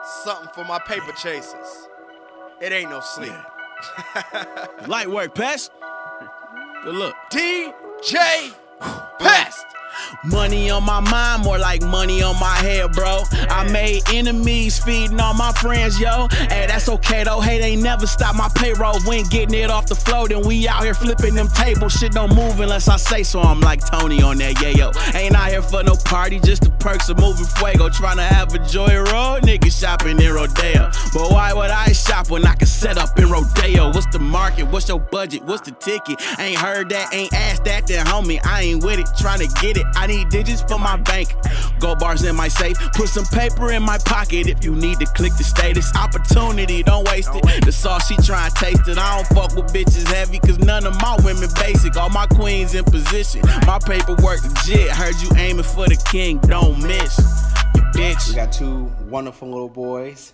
Something for my paper chasers. It ain't no sleep. Light work, Pest. Good look. DJ Pest. Money on my mind, more like money on my head, bro. I made enemies feeding all my friends, yo. Hey, that's okay though. Hey, they never stop my payroll. We ain't getting it off the floor, then we out here flipping them tables. Shit don't move unless I say so. I'm like Tony on that, yeah, yo. Ain't out here for no party, just the perks of moving fuego. Trying to have a joyride, niggas shopping in Rodeo. But why would I shop when I can set up in Rodeo? What's the market? What's your budget? What's the ticket? Ain't heard that, ain't asked that, then homie, I ain't with it. Trying to get it. I need digits for my bank. Gold bars in my safe. Put some paper in my pocket if you need to click the status. Opportunity, don't waste it. The sauce, she try and taste it. I don't fuck with bitches heavy, cause none of my women basic. All my queens in position. My paperwork legit. Heard you aiming for the king, don't miss. You bitch. We got two wonderful little boys.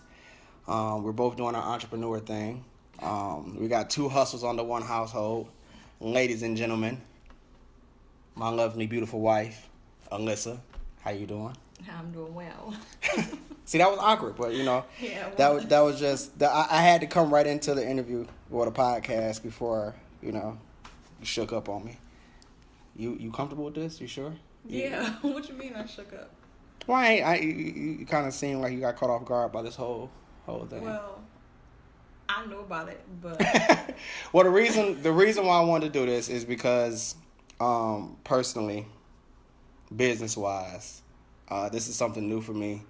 We're both doing our entrepreneur thing. We got two hustles under one household. Ladies and gentlemen, my lovely, beautiful wife, Allyssa. How you doing? I'm doing well. See, that was awkward, but you know, Yeah, that was just I had to come right into the interview or the podcast before you shook up on me. You comfortable with this? You sure? Yeah. What you mean I shook up? Why? You kind of seem like you got caught off guard by this whole thing. Well, I knew about it, but Well, the reason why I wanted to do this is because, personally, business-wise, this is something new for me.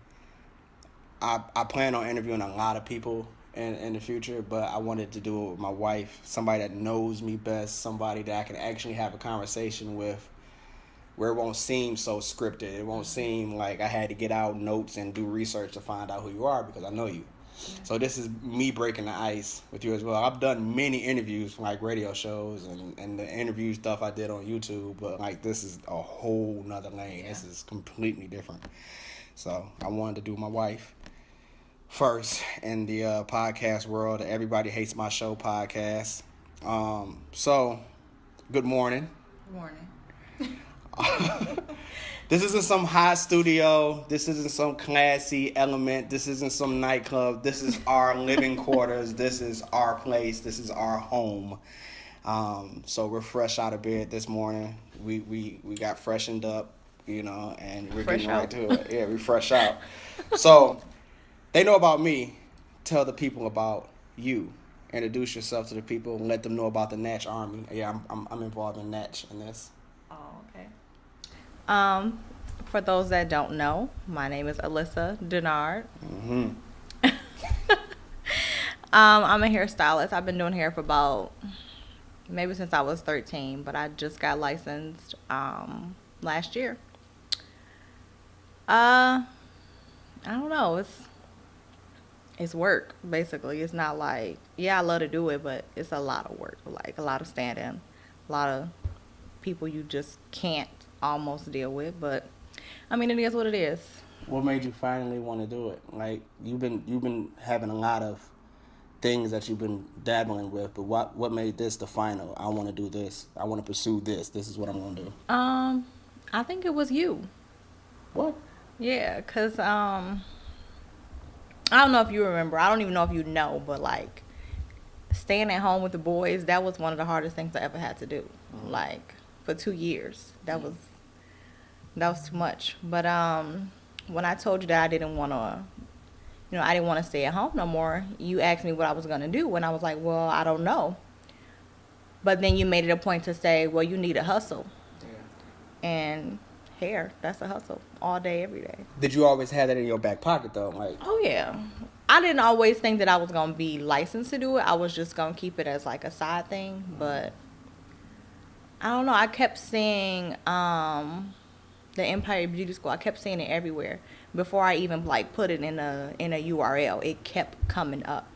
I plan on interviewing a lot of people in the future, but I wanted to do it with my wife, somebody that knows me best, somebody that I can actually have a conversation with where it won't seem so scripted. It won't seem like I had to get out notes and do research to find out who you are because I know you. So this is me breaking the ice with you as well. I've done many interviews, like radio shows and the interview stuff I did on YouTube, but like this is a whole nother lane. Yeah. This is completely different. So I wanted to do my wife first in the podcast world, the Everybody Hates My Show podcast. So good morning. good morning. This isn't some hot studio. This isn't some classy element. This isn't some nightclub. This is our living quarters. This is our place. This is our home. So we're fresh out of bed this morning. We got freshened up, and we're getting right to it. Yeah, we fresh out. So they know about me. Tell the people about you. Introduce yourself to the people and let them know about the Natch Army. Yeah, I'm involved in Natch in this. Oh, okay. For those that don't know, my name is Allyssa Denard. Mm-hmm. I'm a hairstylist. I've been doing hair for about maybe since I was 13, but I just got licensed last year. I don't know. It's work, basically. It's not like, I love to do it, but it's a lot of work. Like a lot of standing, a lot of people you just can't almost deal with, but I mean, it is what it is. What made you finally want to do it? Like you've been having a lot of things that you've been dabbling with, but what made this the final? I want to do this. I want to pursue this. This is what I'm going to do. I think it was you. What? Yeah, cause I don't know if you remember. I don't even know if you know, but like staying at home with the boys, that was one of the hardest things I ever had to do. Mm-hmm. Like for 2 years, that was too much. But when I told you that I didn't want to stay at home no more, you asked me what I was gonna do, and I was like, well, I don't know. But then you made it a point to say, well, you need a hustle. Yeah. And hair, that's a hustle all day, every day. Did you always have that in your back pocket though? Like, oh yeah, I didn't always think that I was gonna be licensed to do it. I was just gonna keep it as like a side thing. But I don't know. I kept seeing the Empire Beauty School. I kept seeing it everywhere. Before I even like put it in a URL, it kept coming up.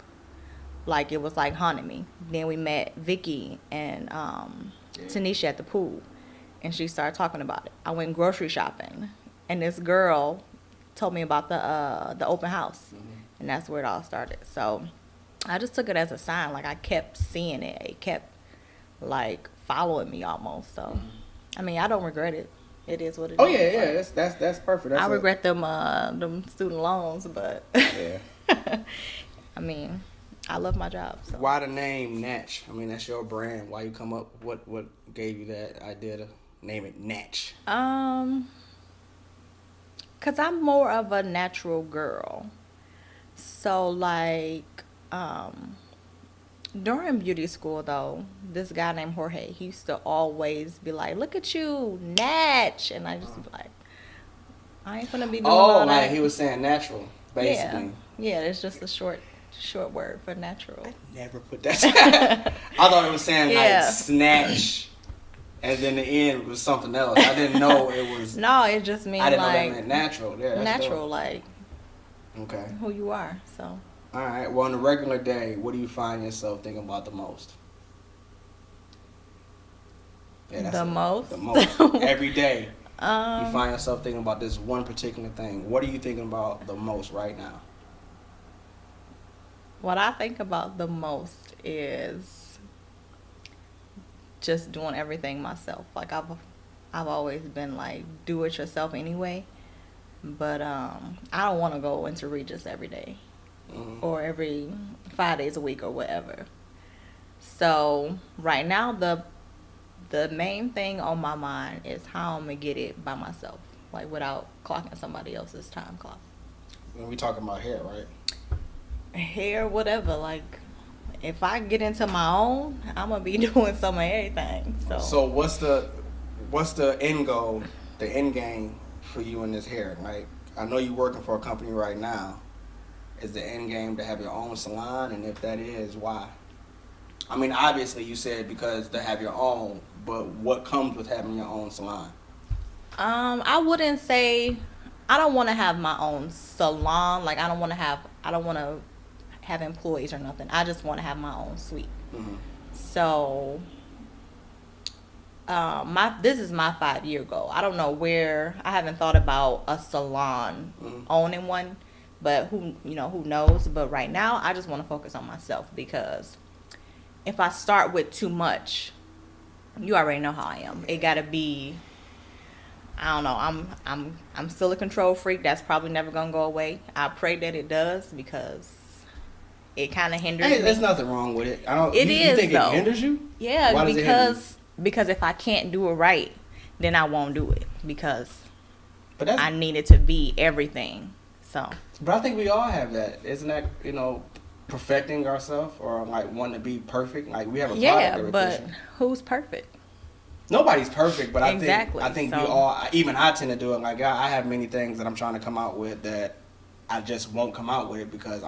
Like it was like haunting me. Then we met Vicky and Tanisha at the pool, and she started talking about it. I went grocery shopping, and this girl told me about the open house, and that's where it all started. So I just took it as a sign. Like I kept seeing it. It kept like following me almost. So I mean, I don't regret it. It is what it is. Oh yeah, that's perfect. I regret them student loans, but yeah. I mean, I love my job. So. Why the name Natch? I mean, that's your brand. Why you come up? What gave you that idea to name it Natch? Cause I'm more of a natural girl. So like, during beauty school though, this guy named Jorge, he used to always be like, "Look at you, Natch," and I just be like, "I ain't gonna be doing all that." Like he was saying natural, basically. Yeah, it's just a short word for natural. I never put that. I thought it was saying like snatch, and then the end was something else. I didn't know it was. No, it just means I didn't like know that meant natural. Yeah, natural, dope. like okay, who you are. So. All right. Well, on a regular day, what do you find yourself thinking about the most? Yeah, The most every day. You find yourself thinking about this one particular thing. What are you thinking about the most right now? What I think about the most is just doing everything myself. Like I've always been like do it yourself anyway. But I don't want to go into Regis every day or every 5 days a week or whatever. So right now the main thing on my mind is how I'm gonna get it by myself, like without clocking somebody else's time clock. When we talking about hair, right? Hair, whatever. Like, if I get into my own, I'm gonna be doing some of everything. So what's the end goal, the end game for you in this hair? Like, I know you're working for a company right now. Is the end game to have your own salon? And if that is, why? I mean, obviously you said because to have your own, but what comes with having your own salon? I wouldn't say I don't want to have my own salon. Like, I don't want to have employees or nothing. I just want to have my own suite. So this is my 5-year goal. I don't know where. I haven't thought about a salon owning one, but who knows. But right now I just want to focus on myself, because if I start with too much, you already know how I am. It gotta be, I don't know, I'm still a control freak. That's probably never gonna go away. I pray that it does, because it kind of hinders me. There's nothing wrong with it. You think though. It hinders you? Yeah, Why does it hinder you? Because if I can't do it right, then I won't do it, because But I need it to be everything. So. But I think we all have that. Isn't that, perfecting ourselves, or like wanting to be perfect? Like, we have a product that we're but pushing. Who's perfect? Nobody's perfect, but Exactly. I think we all, even I tend to do it. Like, I have many things that I'm trying to come out with that I just won't come out with it because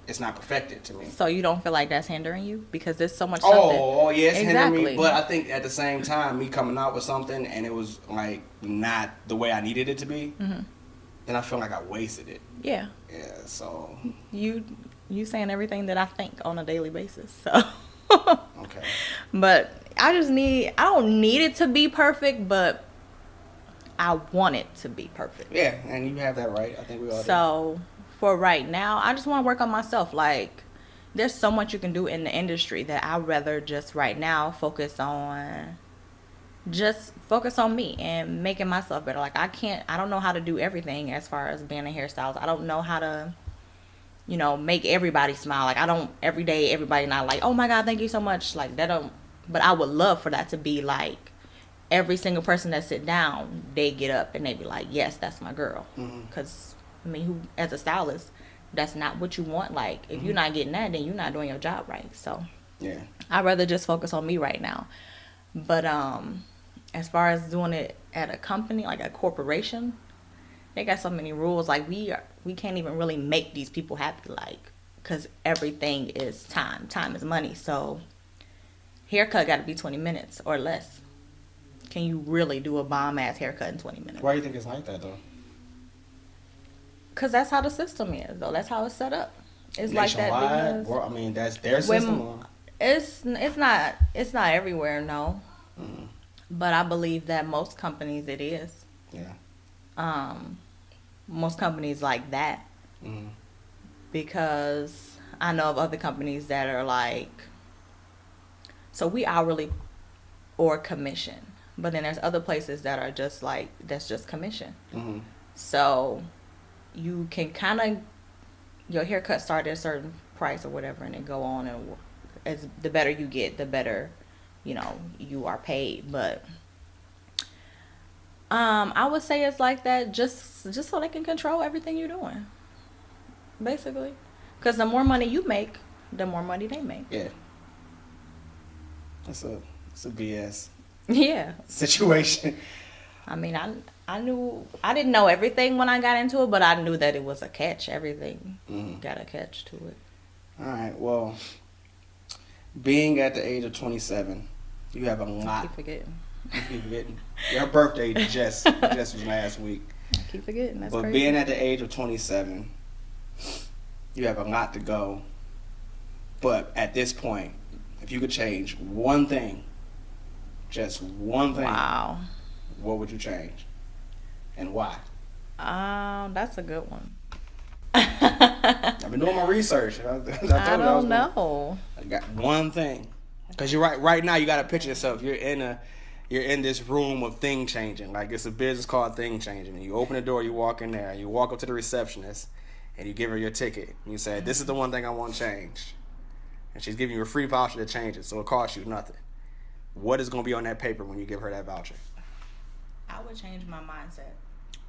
it's not perfected to me. So you don't feel like that's hindering you? Because there's so much something. Oh, yeah, it's hindering me. Exactly. But I think at the same time, me coming out with something and it was like not the way I needed it to be, then I feel like I wasted it. Yeah. Yeah, so. You saying everything that I think on a daily basis. So. Okay. But I don't need it to be perfect, but I want it to be perfect. Yeah, and you have that right. I think we all do. So for right now, I just want to work on myself. Like, there's so much you can do in the industry that I'd rather just right now focus on me and making myself better. Like, I don't know how to do everything as far as being a hairstylist. I don't know how to, make everybody smile. Like, I don't, every day, everybody not like, oh my God, thank you so much. Like, but I would love for that to be like, every single person that sit down, they get up and they be like, yes, that's my girl. Because, as a stylist, that's not what you want. Like, if you're not getting that, then you're not doing your job right. So, yeah, I'd rather just focus on me right now. But as far as doing it at a company, like a corporation, they got so many rules. Like, we can't even really make these people happy, like, because everything is time. Time is money. So, haircut got to be 20 minutes or less. Can you really do a bomb-ass haircut in 20 minutes? Why do you think it's like that, though? Because that's how the system is, though. That's how it's set up. It's like that because... Well, that's their system? Or? It's not everywhere, no. But I believe that most companies it is. Yeah. Most companies like that. Because I know of other companies that are like... So we hourly or commission. But then there's other places that are just like, that's just commission. So you can kind of your haircut start at a certain price or whatever, and then go on, and as the better you get, the better, you are paid. But I would say it's like that just so they can control everything you're doing, basically. Because the more money you make, the more money they make. Yeah. It's a BS Yeah. situation. I mean, I didn't know everything when I got into it, but I knew that it was a catch. Everything got a catch to it. All right. Well, being at the age of 27, you have a lot. I keep forgetting. You keep forgetting. Your birthday just was last week. I keep forgetting. That's but crazy. Being at the age of 27, you have a lot to go. But at this point, if you could change one thing, just one thing, wow, what would you change? And why? That's a good one. I've been doing my research. I don't know. I got one thing. Because you're right now, you got to picture yourself. You're in this room of thing changing. Like, it's a business called thing changing. And you open the door, you walk in there, and you walk up to the receptionist, and you give her your ticket. And you say, this is the one thing I want to change. And she's giving you a free voucher to change it, so it costs you nothing. What is going to be on that paper when you give her that voucher? I would change my mindset.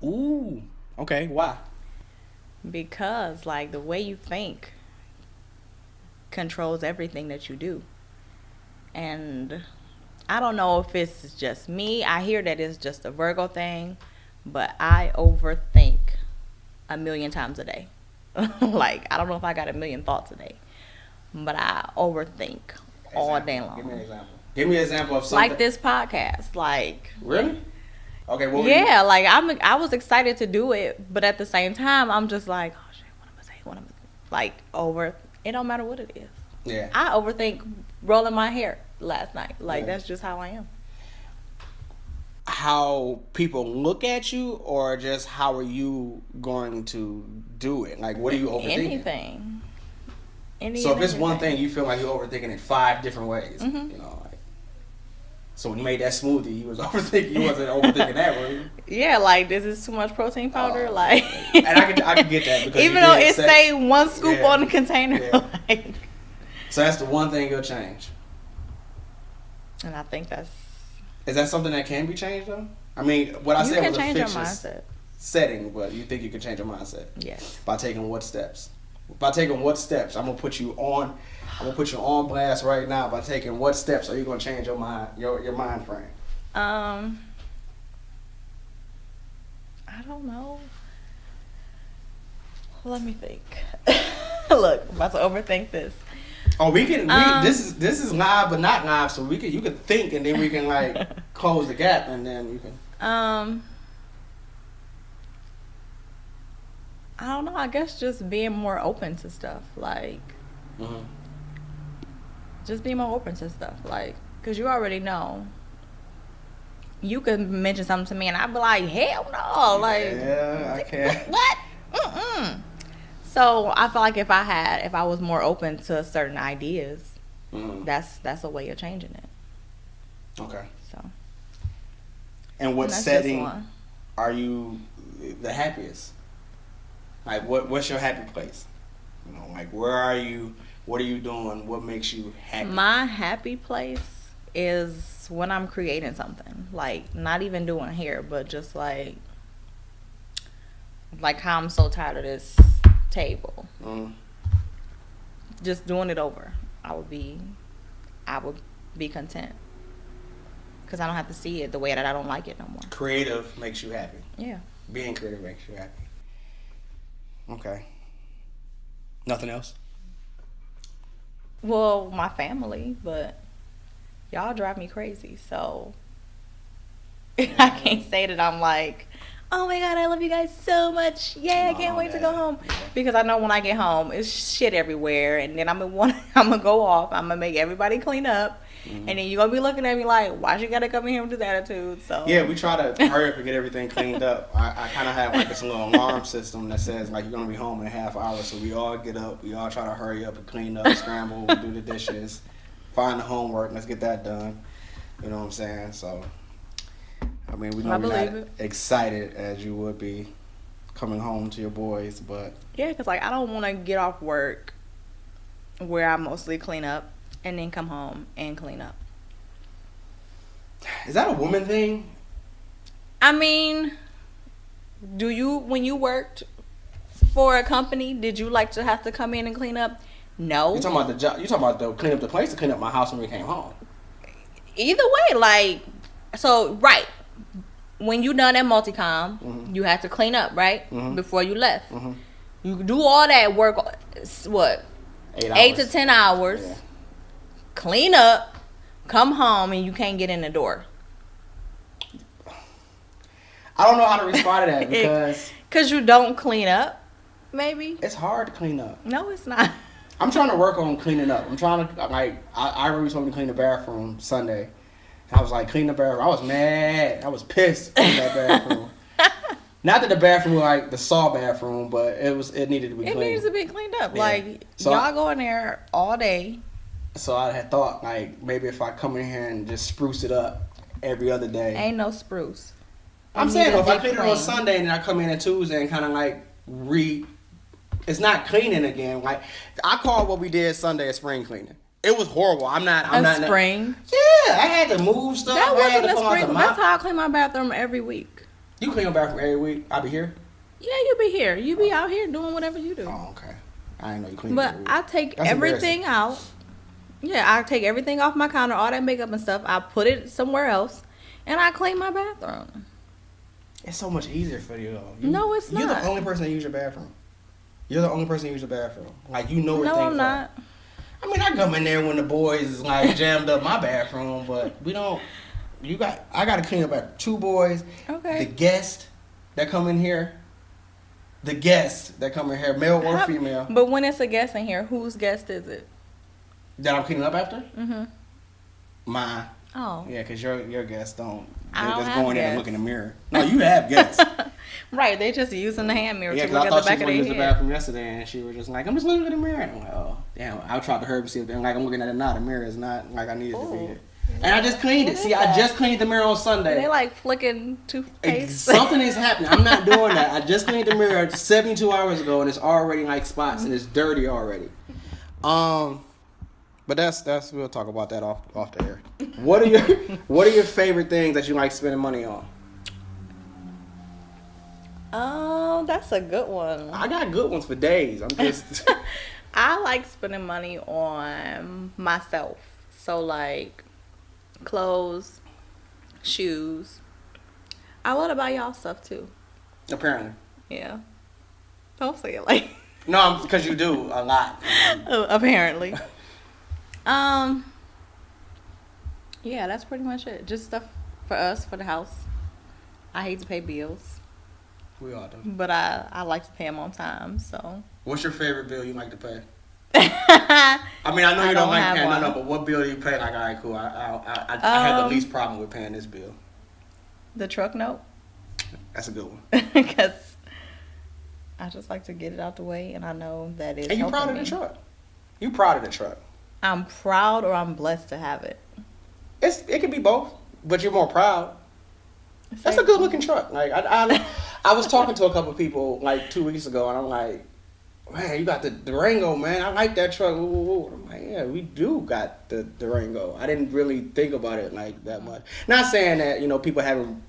Ooh, okay. Why? Because, like, the way you think controls everything that you do. And I don't know if it's just me. I hear that it's just a Virgo thing, but I overthink 1,000,000 times a day. Like, I don't know if I got 1,000,000 thoughts a day, but I overthink all day long. Give me an example. Give me an example of something. Like this podcast. Like, really? Okay. Yeah, like I was excited to do it, but at the same time, I'm just like, oh shit, what am I saying? What am I like it don't matter what it is. Yeah. I overthink rolling my hair last night. Like, that's just how I am. How people look at you, or just how are you going to do it? Like, what are you overthinking? Anything. So if it's one thing you feel like you're overthinking it 5 different ways, so when you made that smoothie, you wasn't overthinking that, were you? Yeah, like, this is too much protein powder, like. And I can get that, because even though it say 1 scoop on the container, like. So that's the one thing you'll change. And I think Is that something that can be changed, though? I mean, what I said was a fictitious mindset. Setting, but you think you can change your mindset? Yes. By taking what steps? I'm gonna put you on blast right now. By taking what steps are you gonna change your mind, your mind frame? I don't know. Let me think. Look, I'm about to overthink this. Oh, this is live but not live, so you can think, and then we can like close the gap, and then you can. I don't know. I guess just being more open to stuff, like. Just being more open to stuff, like, cause you already know. You could mention something to me, and I'd be like, hell no, like. Yeah, I can't. What? So I feel like if I was more open to certain ideas, that's a way of changing it. Okay. So. And what setting are you the happiest? Like, what's your happy place? Like, where are you? What are you doing? What makes you happy? My happy place is when I'm creating something. Like, not even doing hair, but just like how I'm so tired of this table. Just doing it over. I would be content. Because I don't have to see it the way that I don't like it no more. Creative makes you happy. Yeah. Being creative makes you happy. Okay. Nothing else? Well, my family, but y'all drive me crazy, so I can't say that I'm like, oh my God, I love you guys so much. Yeah, I can't wait to go home. Because I know when I get home, it's shit everywhere, and then I'm gonna go off. I'm gonna make everybody clean up, and then you're gonna be looking at me like, why you gotta come in here with this attitude? So yeah, we try to hurry up and get everything cleaned up. I kind of have like this little alarm system that says like you're gonna be home in a half hour, so we all get up, we all try to hurry up and clean up, scramble, do the dishes, find the homework, let's get that done. You know what I'm saying? So. I mean, we know we're not excited as you would be coming home to your boys, but Yeah, because like I don't want to get off work where I mostly clean up and then come home and clean up. is that a woman thing? I mean, when you worked for a company, did you like to have to come in and clean up? No. You talking about the job? You talking about the clean up the place or clean up my house when we came home? Either way, like, so right. When you done at Multicom, you had to clean up, right? Before you left. You do all that work, what? 8 to 10 hours. Yeah. Clean up, come home, and you can't get in the door. I don't know how to respond to that because you don't clean up, maybe. It's hard to clean up. No, it's not. I'm trying to work on cleaning up. I'm trying to, like, I really told me to clean the bathroom Sunday. I was like, clean the bathroom. I was mad. I was pissed in that bathroom. Not that the bathroom was like the Saw bathroom, but it needed to be cleaned. It needs to be cleaned up. Yeah. Like, so y'all go in there all day. So I had thought, like, maybe if I come in here and just spruce it up every other day. Ain't no spruce. I'm saying, if I clean it on Sunday and then I come in on Tuesday and kind of like it's not cleaning again. Like, I call what we did Sunday a spring cleaning. It was horrible. I'm not spring. Yeah, I had to move stuff. That wasn't a spring. That's how I clean my bathroom every week. You clean your bathroom every week? I be here? Yeah, you be here. You be out here doing whatever you do. Oh, okay. I didn't know you clean But every week. I take everything out. Yeah, I take everything off my counter, all that makeup and stuff. I put it somewhere else, and I clean my bathroom. It's so much easier for you, though. No, it's not. You're the only person that use your bathroom. You're the only person that use the bathroom. Like, you know where things are. No, I'm not. I mean, I come in there when the boys is like jammed up my bathroom, but we don't. I got to clean up after 2 boys. Okay. The guests that come in here. Male or female. But when it's a guest in here, whose guest is it? That I'm cleaning up after? Mm-hmm. Mine. Oh. Yeah, because your guests don't. I don't just have go in there and guests. look in the mirror. No, you have guests. Right, they just using the hand mirror Yeah, to because look I at the thought back she of was their going to use the head. bathroom yesterday, and she was just like, I'm just looking in the mirror. And I'm like, oh, damn. I tried to hurry to see if, like, I'm looking at it now. The mirror is not like I needed to be here. And I just cleaned it. See, I just cleaned the mirror on Sunday. They like flicking toothpaste. Something is happening. I'm not doing that. I just cleaned the mirror 72 hours ago, and it's already like spots, and it's dirty already. But that's we'll talk about that off the air. What are your favorite things that you like spending money on? Oh, that's a good one. I got good ones for days. I'm just I like spending money on myself. So like clothes, shoes. I love to buy y'all stuff too. apparently. Yeah. Don't say it like. No, because you do a lot. Apparently. Yeah, that's pretty much it. Just stuff for us, for the house. I hate to pay bills, We all do. but I like to pay them on time. So. What's your favorite bill you like to pay? I mean, I know you don't like have paying one. no, but what bill do you pay? Like, all right, cool. I have the least problem with paying this bill. The truck note. That's a good one. Because I just like to get it out the way, and I know that it's. And you proud of the truck? You proud of the truck? I'm proud, or I'm blessed to have it. It can be both, but you're more proud. That's a good looking truck. Like I was talking to a couple of people like 2 weeks ago, and I'm like, man, you got the Durango, man. I like that truck. Ooh, ooh, ooh. I'm like, yeah, we do got the Durango. I didn't really think about it like that much. Not saying that people having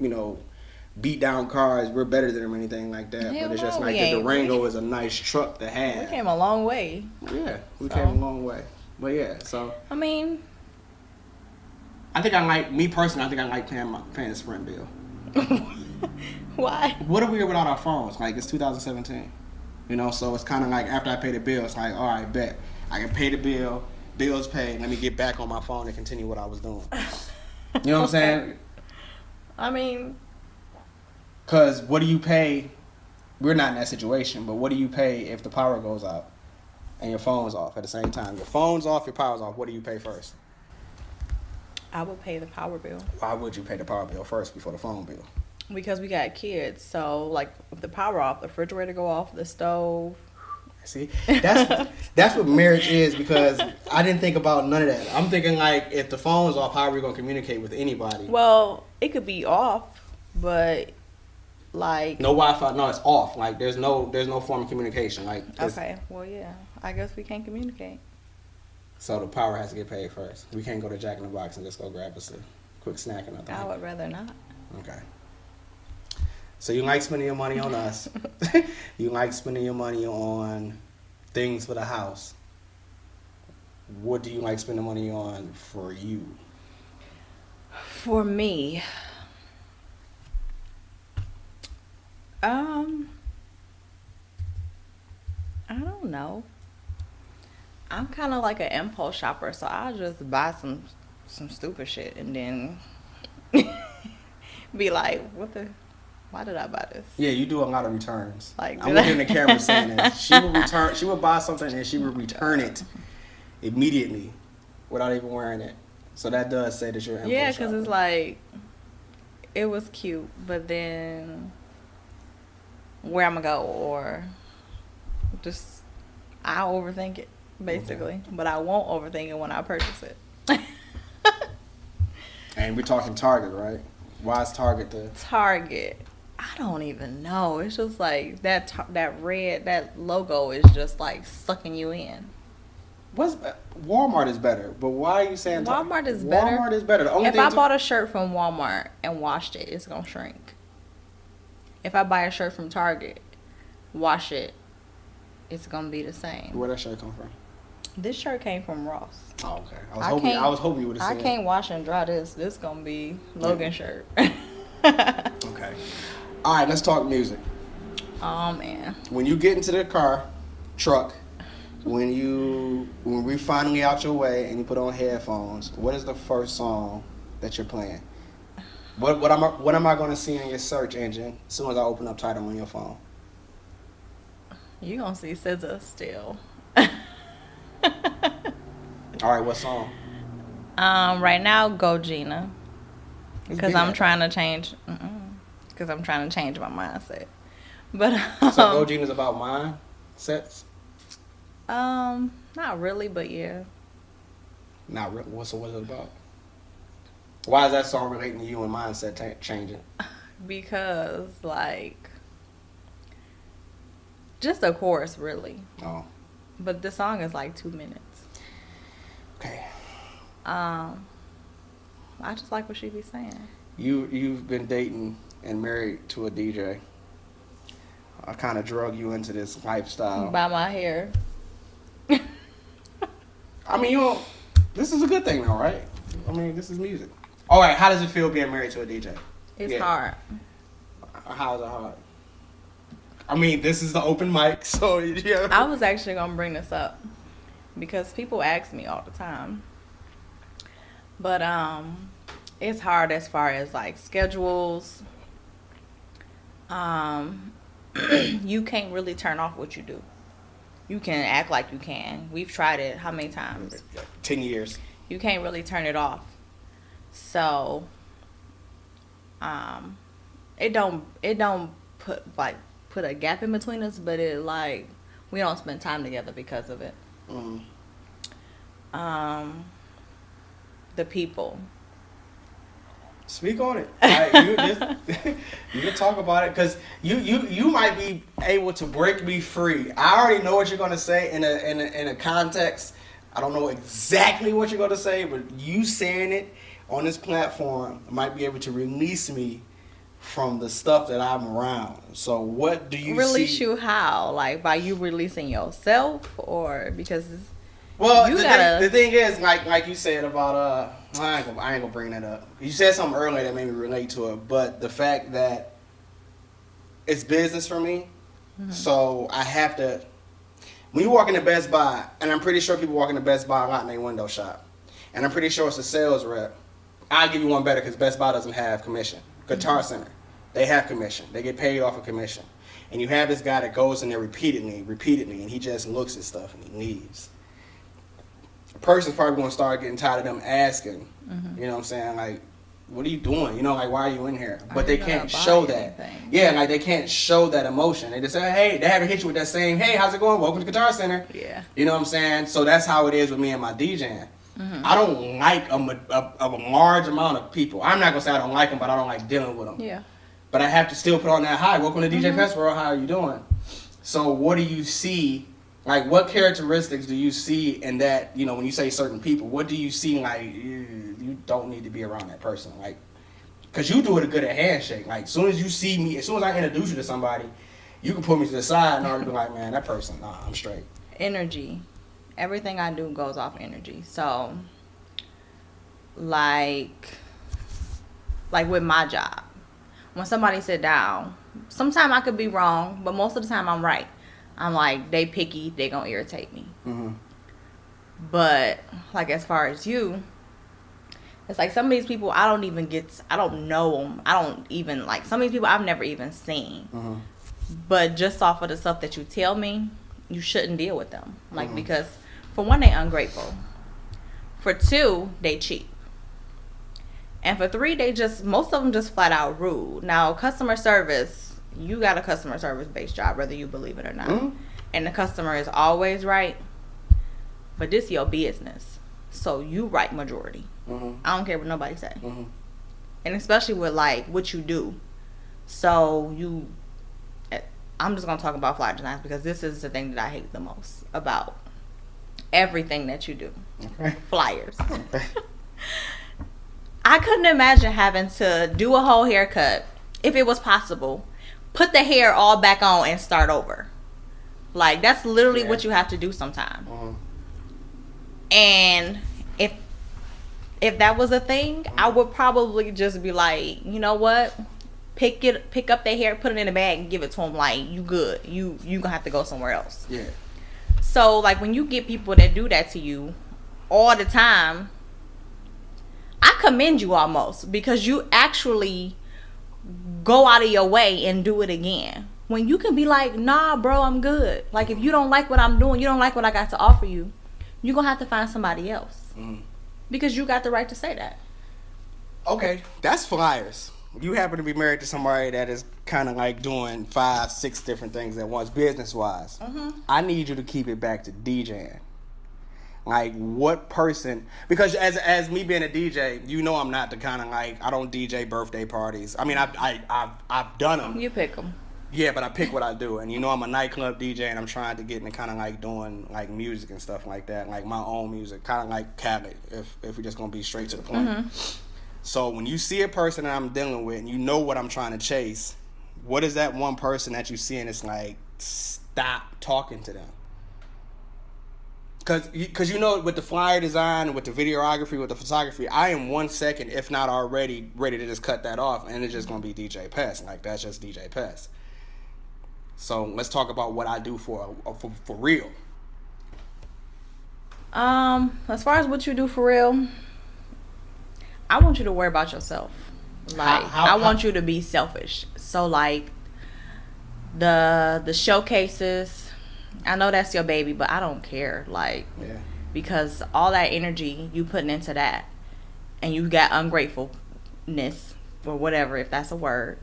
beat down cars, we're better than them or anything like that. Hell but it's just no, like we the ain't. Durango is a nice truck to have. We came a long way. Yeah, we So. came a long way. But yeah, so I mean, I think I like paying the Sprint bill. why? What are we without our phones? Like, it's 2017. So it's kind of like after I pay the bill, it's like, all right, bet. I can pay the bill, bill's paid, let me get back on my phone and continue what I was doing. You know what I'm saying? I mean, Because what do you pay? We're not in that situation, but what do you pay if the power goes out and your phone's off at the same time? Your phone's off, your power's off. What do you pay first? I would pay the power bill Why would you pay the power bill first before the phone bill? because we got kids. So, like, if the power off, the refrigerator go off, the stove. See, that's what marriage is, because I didn't think about none of that. I'm thinking, like, if the phone's off, how are we going to communicate with anybody? Well, it could be off, but Like No Wi-Fi. No, it's off. Like there's no form of communication. Like okay, well yeah, I guess we can't communicate. So the power has to get paid first. We can't go to Jack in the Box and just go grab us a quick snack or nothing. I would rather not. Okay. So you like spending your money on us. You like spending your money on things for the house. What do you like spending money on for you? For me, I don't know. I'm kind of like an impulse shopper, so I'll just buy some stupid shit and then be like, why did I buy this? Yeah, you do a lot of returns. Like, I'm looking in the camera saying this. She would buy something and she would return it immediately without even wearing it. So that does say that you're an impulse Yeah, shopper. because it's like, it was cute, but then where I'm going to go, or just, I'll overthink it, basically. Okay. But I won't overthink it when I purchase it. And we're talking Target, right? Why is Target the... Target. I don't even know. It's just like that red, that logo is just like sucking you in. Walmart is better, but why are you saying Walmart is better? Walmart is better. The only if I bought a shirt from Walmart and washed it, it's gonna shrink. If I buy a shirt from Target, wash it, it's gonna be the same. Where that shirt come from? This shirt came from Ross. Oh, okay. I was hoping you would have said. I can't wash and dry this. This gonna be Logan's shirt. Okay. All right, let's talk music. Oh man. When you get into the truck, when we finally out your way and you put on headphones, what is the first song that you're playing? What am I going to see in your search engine as soon as I open up Tidal on your phone? You gonna see SZA still. All right, what song? Right now, Go Gina. Because I'm trying to change. Because I'm trying to change my mindset. But so Go Gina's about mindsets? Not really, but yeah. Not really. What's it about? Why is that song relating to you and mindset changing? Because like, just the chorus really. Oh. But the song is like 2 minutes. Okay. I just like what she be saying. You've been dating and married to a DJ. I kind of drug you into this lifestyle. By my hair. I mean, this is a good thing though, right? I mean, this is music. All right, how does it feel being married to a DJ? It's hard. How is it hard? I mean, this is the open mic, so yeah. I was actually gonna bring this up because people ask me all the time. But it's hard as far as like schedules. You can't really turn off what you do. You can act like you can. We've tried it how many times? 10 years. You can't really turn it off. So it don't put a gap in between us, but it like we don't spend time together because of it. The people. Speak on it. You can talk about it because you might be able to break me free. I already know what you're gonna say in a context. I don't know exactly what you're gonna say, but you saying it on this platform might be able to release me from the stuff that I'm around. So what do you release you how? Like by you releasing yourself, or because? Well, the thing is, like you said about I ain't gonna bring that up. You said something earlier that made me relate to it, but the fact that it's business for me, so I have to. When you walk into Best Buy, and I'm pretty sure people walk into Best Buy a lot in their window shop, and I'm pretty sure it's a sales rep. I'll give you one better because Best Buy doesn't have commission. Guitar Center, they have commission. They get paid off of commission, and you have this guy that goes in there repeatedly, and he just looks at stuff and he leaves. Person's probably going to start getting tired of them asking, you know what I'm saying, like, what are you doing? You know, like, why are you in here? But they can't show that. Yeah, like, they can't show that emotion. They just say, hey, they haven't hit you with that same, hey, how's it going? Welcome to Guitar Center. Yeah. You know what I'm saying? So that's how it is with me and my DJing. I don't like a large amount of people. I'm not going to say I don't like them, but I don't like dealing with them. Yeah. but I have to still put on that hi. Welcome to DJ Pest World. How are you doing? So what do you see? Like, what characteristics do you see in that? You know, when you say certain people, what do you see? Like, you don't need to be around that person. Like, because you do it good at handshake. Like, as soon as you see me, as soon as I introduce you to somebody, you can put me to the side and already be like, man, that person, nah, I'm straight. Energy. Everything I do goes off energy. So, like with my job, when somebody sit down, sometimes I could be wrong, but most of the time I'm right. I'm like, they picky, they gonna irritate me. Mm-hmm. But, like, as far as you, it's like some of these people I don't know them. I don't even, like, some of these people I've never even seen. Mm-hmm. But just off of the stuff that you tell me, you shouldn't deal with them. Like, because, for one, they ungrateful. For two, they cheap. And for three, most of them just flat out rude. Now, customer service, you got a customer service based job, whether you believe it or not. Mm-hmm. And the customer is always right. But this your business. So you right majority. Mm-hmm. I don't care what nobody say. Mm-hmm. And especially with, like, what you do. So I'm just going to talk about flyer designs because this is the thing that I hate the most about everything that you do. Okay. Flyers. Okay. I couldn't imagine having to do a whole haircut, if it was possible, put the hair all back on and start over. Like, that's literally what you have to do sometimes. Mm-hmm. And if that was a thing, I would probably just be like, you know what? Pick up their hair, put it in a bag, and give it to them. Like, you good. You gonna have to go somewhere else. Yeah. So, like, when you get people that do that to you all the time, I commend you almost because you actually go out of your way and do it again. When you can be like, nah, bro, I'm good. Like, if you don't like what I'm doing, you don't like what I got to offer you, you're gonna have to find somebody else. Because you got the right to say that. Okay, that's flyers. You happen to be married to somebody that is kind of like doing 5-6 different things at once, business-wise. Mm-hmm. I need you to keep it back to DJing. Like, what person... Because as me being a DJ, you know I'm not the kind of, like... I don't DJ birthday parties. I mean, I've done them. You pick them. Yeah, but I pick what I do. And you know I'm a nightclub DJ, and I'm trying to get into kind of, like, doing, like, music and stuff like that. Like, my own music. Kind of like Khaled, if we're just going to be straight to the point. Mm-hmm. So when you see a person that I'm dealing with and you know what I'm trying to chase, what is that one person that you see and it's like, stop talking to them? Because you know, with the flyer design, with the videography, with the photography, I am 1 second, if not already, ready to just cut that off and it's just going to be DJ Pest. Like, that's just DJ Pest. So let's talk about what I do for real. As far as what you do for real, I want you to worry about yourself. Like, I want you to be selfish. So, like, the showcases, I know that's your baby, but I don't care. Like, yeah. Because all that energy you putting into that, and you got ungratefulness, or whatever, if that's a word,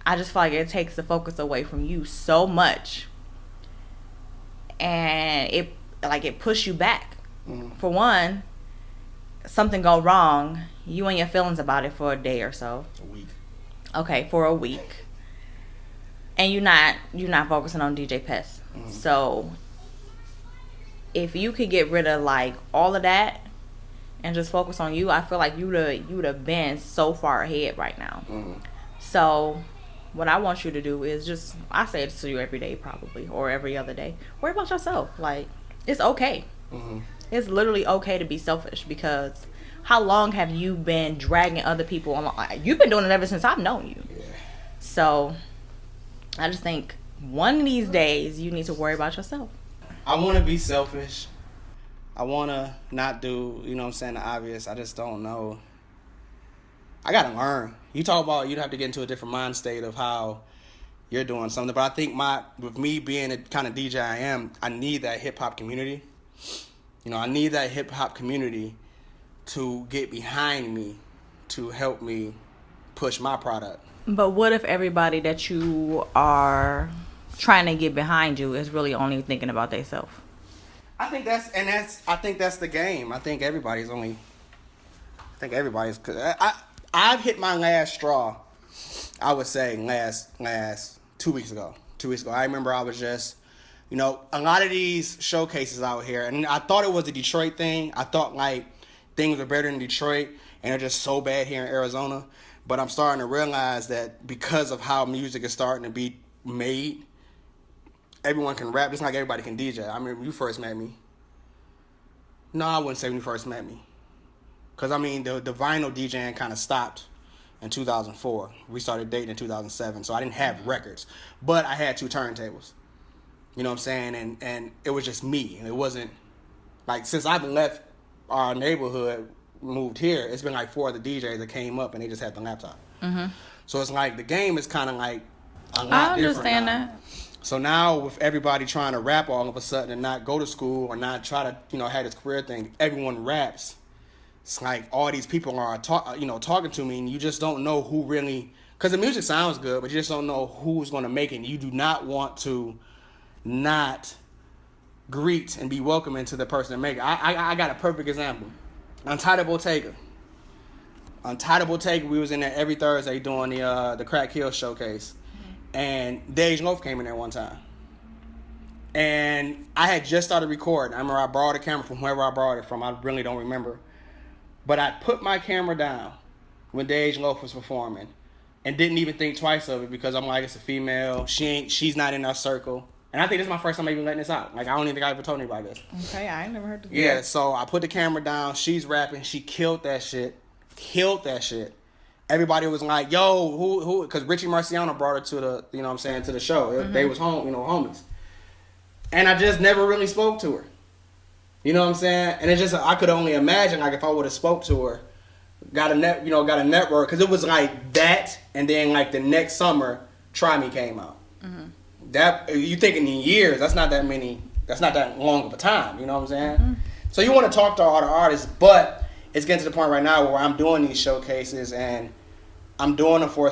I just feel like it takes the focus away from you so much. And it pushes you back. For one, something go wrong, you and your feelings about it for a day or so. A week. Okay, for a week. And you're not focusing on DJ Pest. Mm-hmm. So if you could get rid of, like, all of that and just focus on you, I feel like you would have been so far ahead right now. Mm-hmm. So what I want you to do is just, I say it to you every day probably, or every other day, worry about yourself. Like, it's okay. Mm-hmm. It's literally okay to be selfish, because how long have you been dragging other people along? You've been doing it ever since I've known you. Yeah. So I just think one of these days you need to worry about yourself. I want to be selfish. I want to not do, you know what I'm saying, the obvious. I just don't know. I got to learn. You talk about you'd have to get into a different mind state of how you're doing something. But I think with me being the kind of DJ I am, I need that hip-hop community. You know, I need that hip-hop community to get behind me, to help me push my product. But what if everybody that you are trying to get behind you is really only thinking about themselves? I think that's the game. I think everybody's I've hit my last straw I would say last 2 weeks ago. 2 weeks ago, I remember I was just, you know, a lot of these showcases out here, and I thought it was a Detroit thing. I thought like things were better in Detroit, and they're just so bad here in Arizona. But I'm starting to realize that because of how music is starting to be made, everyone can rap. It's like everybody can DJ. I mean, when you first met me. No, I wouldn't say when you first met me. Because, I mean, the vinyl DJing kind of stopped in 2004. We started dating in 2007, so I didn't have records. But I had 2 turntables. You know what I'm saying? And it was just me. And it wasn't, like, since I've left our neighborhood, moved here, it's been like 4 other DJs that came up and they just had the laptop. Mm-hmm. So it's like the game is kind of like a lot different. I understand that. So now with everybody trying to rap all of a sudden and not go to school or not try to, you know, have this career thing, everyone raps. It's like all these people are talking to me, and you just don't know who really, because the music sounds good, but you just don't know who's going to make it. And you do not want to not greet and be welcoming to the person that make it. I got a perfect example. Untitled Bottega. We was in there every Thursday doing the Crack Hill showcase. And Dej Loaf came in there one time. And I had just started recording. I remember I borrowed a camera from whoever I borrowed it from. I really don't remember. But I put my camera down when Dej Loaf was performing and didn't even think twice of it because I'm like, it's a female. She's not in our circle. And I think this is my first time even letting this out. Like, I don't even think I ever told anybody this. Okay, I ain't never heard this. Yeah, so I put the camera down. She's rapping. She killed that shit. Everybody was like, yo, who? Because Richie Marciano brought her to the, you know what I'm saying, to the show. Mm-hmm. They was homies. And I just never really spoke to her. You know what I'm saying? And it's just, I could only imagine, like, if I would have spoke to her, got a network, because it was like that, and then like the next summer, Try Me came out. Mm-hmm. That, you thinking in years, that's not that long of a time, you know what I'm saying? Mm-hmm. So you want to talk to all the artists, but it's getting to the point right now where I'm doing these showcases and I'm doing them for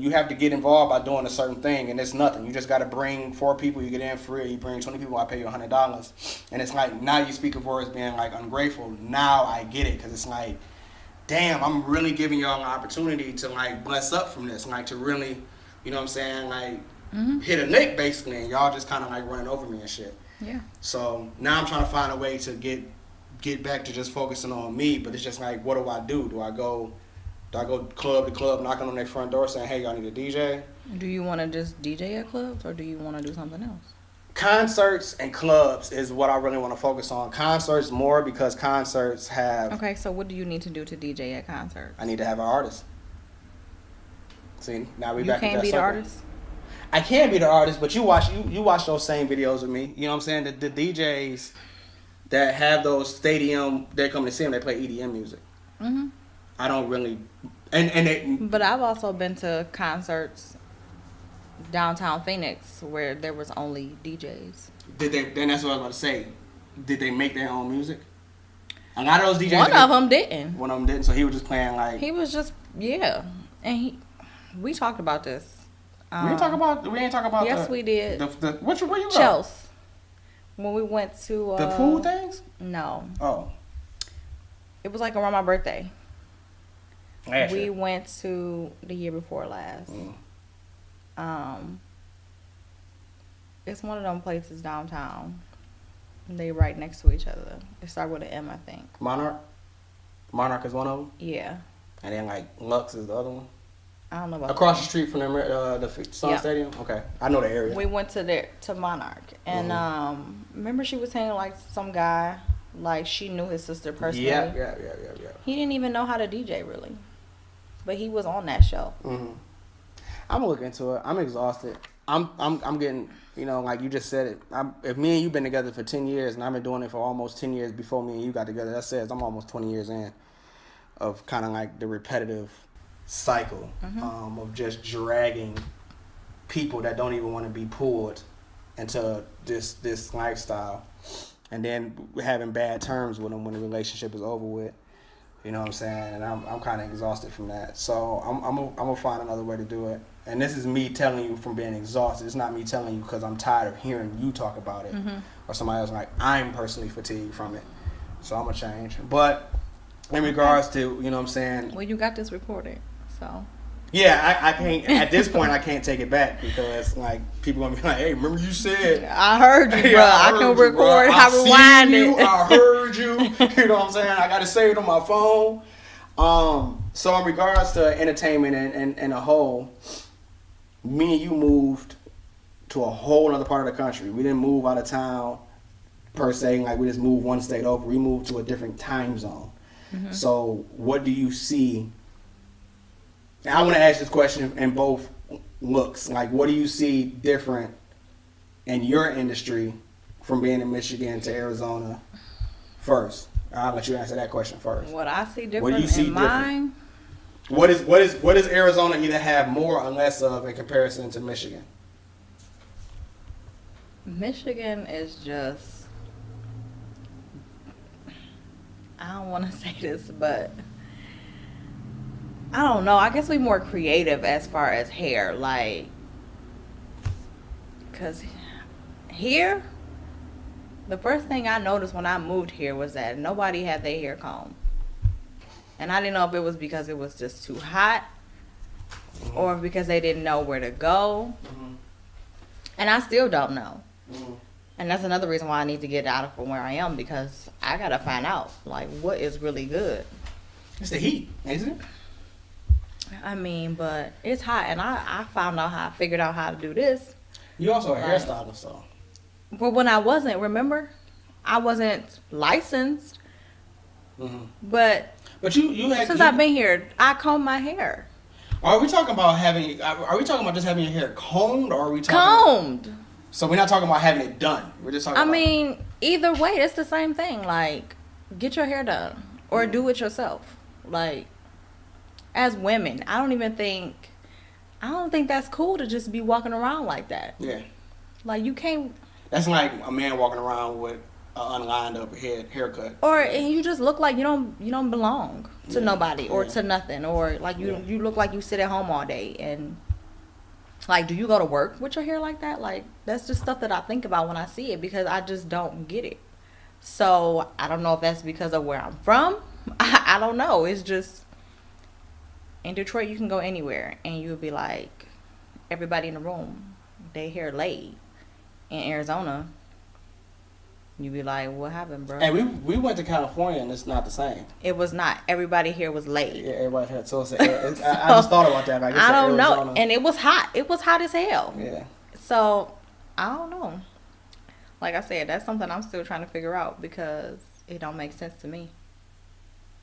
you have to get involved by doing a certain thing, and it's nothing. You just got to bring 4 people, you get in free. You bring 20 people, I pay you $100. And it's like, now you speak of words being like ungrateful. Now I get it, because it's like, damn, I'm really giving y'all an opportunity to like bless up from this, and like to really, you know what I'm saying, like hit a lick basically, and y'all just kind of like running over me and shit. Yeah. So now I'm trying to find a way to get back to just focusing on me, but it's just like, what do? Do I go club to club, knocking on their front door saying, hey, y'all need a DJ? Do you want to just DJ at clubs, or do you want to do something else? Concerts and clubs is what I really want to focus on. Concerts more because concerts have... Okay, so what do you need to do to DJ at concerts? I need to have an artist. See, now we back to that. You can't be the artist? I can be the artist, but you watch those same videos with me. You know what I'm saying? The DJs that have those stadium, they're coming to see them, they play EDM music. Mm-hmm. I don't really... But I've also been to concerts downtown Phoenix where there was only DJs. Did they? Then that's what I was about to say. Did they make their own music? A lot of those DJs. One of them didn't. One of them didn't. So he was just playing like. He was just and we talked about this. We ain't talk about. Yes, we did. Where you go? Chelsea. When we went to the pool things. No. Oh. It was like around my birthday. We went to the year before last. It's one of them places downtown. They right next to each other. They start with an M, I think. Monarch? Monarch is one of them? Yeah. And then like Lux is the other one? I don't know about across the street from the Sun Stadium? Okay. I know the area. We went to Monarch. And remember she was saying like some guy, like she knew his sister personally. Yeah. He didn't even know how to DJ really. But he was on that show. Mm-hmm. I'm gonna look into it. I'm exhausted. I'm getting, you know, like you just said it. If me and you been together for 10 years, and I've been doing it for almost 10 years before me and you got together, that says I'm almost 20 years in of kind of like the repetitive cycle of just dragging people that don't even want to be pulled into this lifestyle, and then having bad terms with them when the relationship is over with. You know what I'm saying? And I'm kind of exhausted from that. So I'm gonna find another way to do it. And this is me telling you from being exhausted. It's not me telling you because I'm tired of hearing you talk about it. Or somebody else like, I'm personally fatigued from it. So I'm gonna change. But in regards to, you know what I'm saying? Well, you got this recorded, so. Yeah, I can't. At this point, I can't take it back because like people gonna be like, "Hey, remember you said I heard you, bro. Yeah, I heard can you, record. bro. I rewind seen you, it. I heard you. You know what I'm saying? I got to save it on my phone. So in regards to entertainment and a whole, me and you moved to a whole other part of the country. We didn't move out of town per se. Like we just moved one state over. We moved to a different time zone. Mm-hmm. So what do you see? I want to ask this question in both looks. Like, what do you see different in your industry from being in Michigan to Arizona first? I'll let you answer that question first. What I see different What do you see in mine? What does Arizona either have more or less of in comparison to Michigan? Michigan is just, I don't want to say this, but I don't know. I guess we more creative as far as hair, like, cause here, the first thing I noticed when I moved here was that nobody had their hair combed, and I didn't know if it was because it was just too hot, or because they didn't know where to go, and I still don't know. And that's another reason why I need to get out of from where I am, because I gotta find out like what is really good. It's the heat, isn't it? I mean, but it's hot, and I figured out how to do this. You also a hairstylist, so. But when I wasn't, remember, I wasn't licensed. But you had, since I've been here, I comb my hair. Are we talking about just having your hair combed, or are we talking Combed. So we're not talking about having it done. We're just talking. I mean, either way, it's the same thing. Like, get your hair done or do it yourself. Like, as women, I don't think that's cool to just be walking around like that. Yeah. Like, you can't. That's like a man walking around with an unlined up haircut. And you just look like you don't belong to nobody or to nothing, or like you look like you sit at home all day. And like, do you go to work with your hair like that? Like, that's just stuff that I think about when I see it, because I just don't get it. So I don't know if that's because of where I'm from. I don't know. It's just, in Detroit, you can go anywhere and you'll be like, everybody in the room, they hair laid. In Arizona, you be like, what happened, bro? And we went to California, and it's not the same. It was not. Everybody here was laid. Yeah, everybody had. So I just thought about that. Like, I don't know. And it was hot. It was hot as hell. Yeah. So I don't know. Like I said, that's something I'm still trying to figure out, because it don't make sense to me.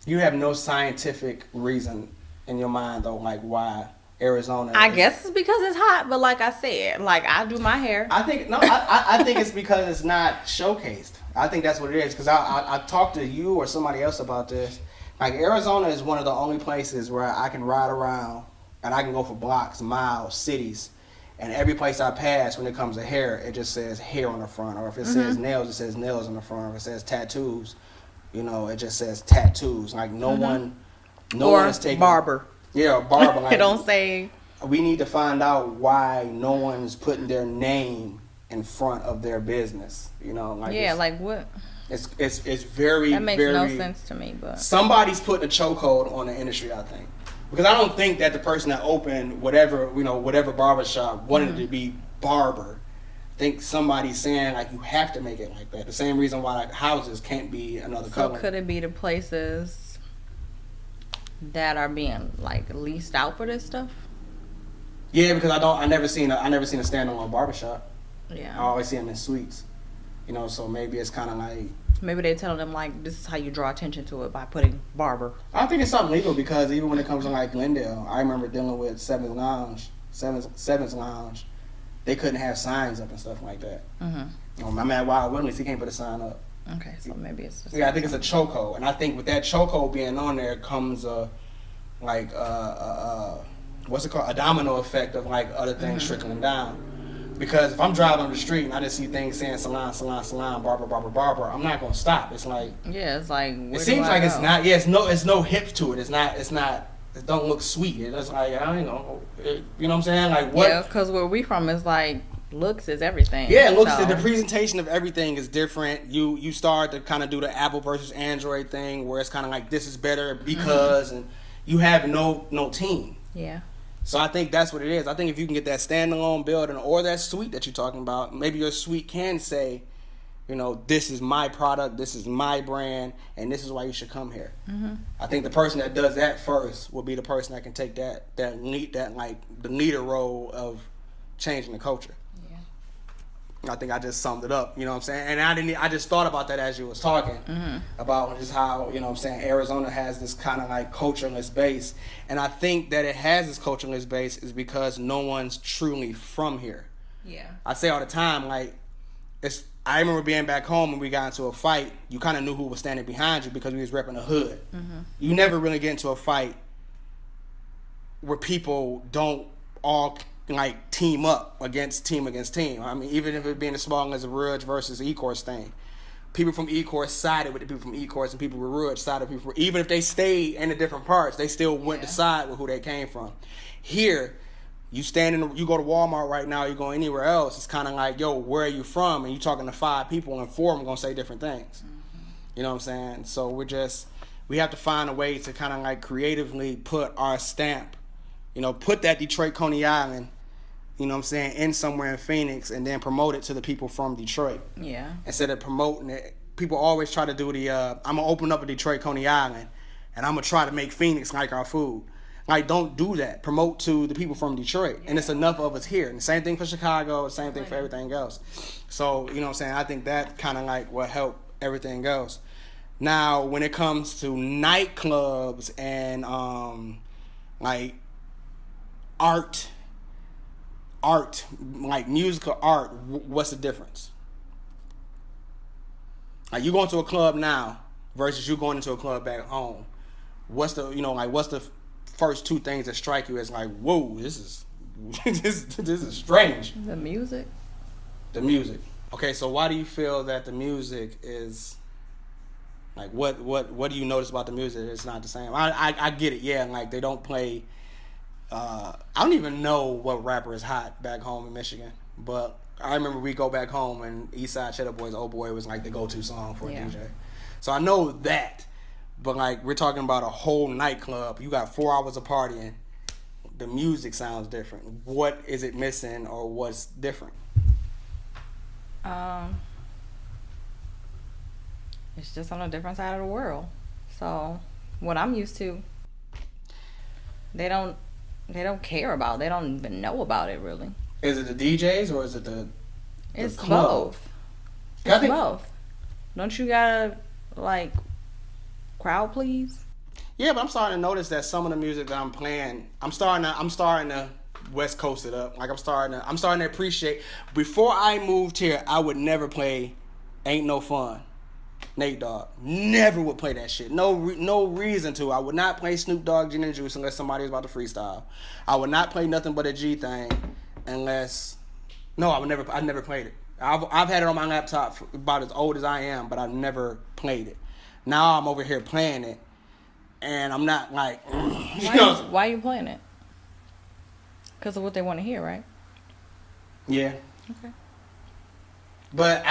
You have no scientific reason in your mind, though, like why Arizona. I guess it's because it's hot, but like I said, like, I do my hair. I think it's because it's not showcased. I think that's what it is. Because I talked to you or somebody else about this. Like, Arizona is one of the only places where I can ride around and I can go for blocks, miles, cities, and every place I pass, when it comes to hair, it just says hair on the front. Or if it says nails, it says nails on the front. Or if it says tattoos, it just says tattoos. Like, no one is taking barber. Yeah, barber. Like, It don't say. We need to find out why no one's putting their name in front of their business. Like, Yeah, like what? It's very, That makes very, no sense to me. But somebody's putting a chokehold on the industry, I think, because I don't think that the person that opened whatever barbershop wanted it to be barber. I think somebody's saying, like, you have to make it like that. The same reason why, like, houses can't be another color. So could it be the places that are being, like, leased out for this stuff? Yeah, because I never seen a standalone barbershop. Yeah. I always see them in suites. So maybe it's kind of like, maybe they're telling them, like, this is how you draw attention to it, by putting barber. I think it's something legal, because even when it comes to, like, Glendale, I remember dealing with Seven's Lounge. They couldn't have signs up and stuff like that. My man Wild Willis, he can't put a sign up. Okay, so maybe it's just... Yeah, I think it's a chokehold, and I think with that chokehold being on there comes what's it called? A domino effect of, like, other things trickling down. Because if I'm driving on the street and I just see things saying salon, salon, salon, barber, barber, barber, I'm not gonna stop. It's like, yeah, it's like, it seems like it's not. Yeah, it's no hips to it. It's not. It don't look sweet. It's like, I don't know. You know what I'm saying? Like, what? Yeah, because where we from is like, looks is everything. Yeah, looks. So. The presentation of everything is different. You start to kind of do the Apple versus Android thing, where it's kind of like, this is better because, and you have no team. Yeah. So I think that's what it is. I think if you can get that standalone building or that suite that you're talking about, maybe your suite can say, you know, this is my product, this is my brand, and this is why you should come here. Mm-hmm. I think the person that does that first will be the person that can take the leader role of changing the culture. I think I just summed it up, you know what I'm saying? And I just thought about that as you was talking about just how, you know what I'm saying, Arizona has this kind of like cultureless base. And I think that it has this cultureless base is because no one's truly from here. Yeah. I say all the time, like, I remember being back home and we got into a fight. You kind of knew who was standing behind you because we was repping the hood. Mm-hmm. You never really get into a fight where people don't all like team up against team. I mean, even if it being as small as a Rouge versus E-Course thing, people from E-Course sided with the people from E-Course and people with Rouge sided with people. Even if they stayed in the different parts, they still went to side with who they came from. Here, you go to Walmart right now, you go anywhere else, it's kind of like, yo, where are you from? And you talking to 5 people and 4 of them gonna say different things. Mm-hmm. You know what I'm saying? So we have to find a way to kind of like creatively put our stamp, you know, put that Detroit Coney Island, you know what I'm saying, in somewhere in Phoenix and then promote it to the people from Detroit. Yeah. Instead of promoting it, people always try to do I'm going to open up a Detroit Coney Island and I'm going to try to make Phoenix like our food. Like, don't do that. Promote to the people from Detroit. Yeah. And it's enough of us here. And the same thing for Chicago, the same thing for everything else. So, you know what I'm saying, I think that kind of like will help everything else. Now, when it comes to nightclubs and like art, like musical art, what's the difference? Like, you going to a club now versus you going into a club back home. What's the first 2 things that strike you as like, whoa, this is this is strange? The music. The music. Okay, so why do you feel that the music is like, what do you notice about the music? It's not the same. I get it, yeah, like they don't play. I don't even know what rapper is hot back home in Michigan, but I remember we go back home and Eastside Cheddar Boys "Oh Boy" was like the go-to song for a DJ. So I know that, but like we're talking about a whole nightclub. You got 4 hours of partying. The music sounds different. What is it missing, or what's different? It's just on a different side of the world. So what I'm used to, they don't care about. They don't even know about it, really. Is it the DJs or is it the It's club? both. It's both. Don't you gotta like crowd please? Yeah, but I'm starting to notice that some of the music that I'm playing, I'm starting to West Coast it up. Like I'm starting to appreciate. Before I moved here, I would never play "Ain't No Fun." Nate Dogg never would play that shit. No reason to. I would not play Snoop Dogg Gin and Juice unless somebody was about to freestyle. I would not play Nothing But a G Thing unless. No, I never played it. I've had it on my laptop for about as old as I am, but I've never played it. Now I'm over here playing it, and I'm not like. Why are you playing it? Because of what they want to hear, right? Yeah. Okay. But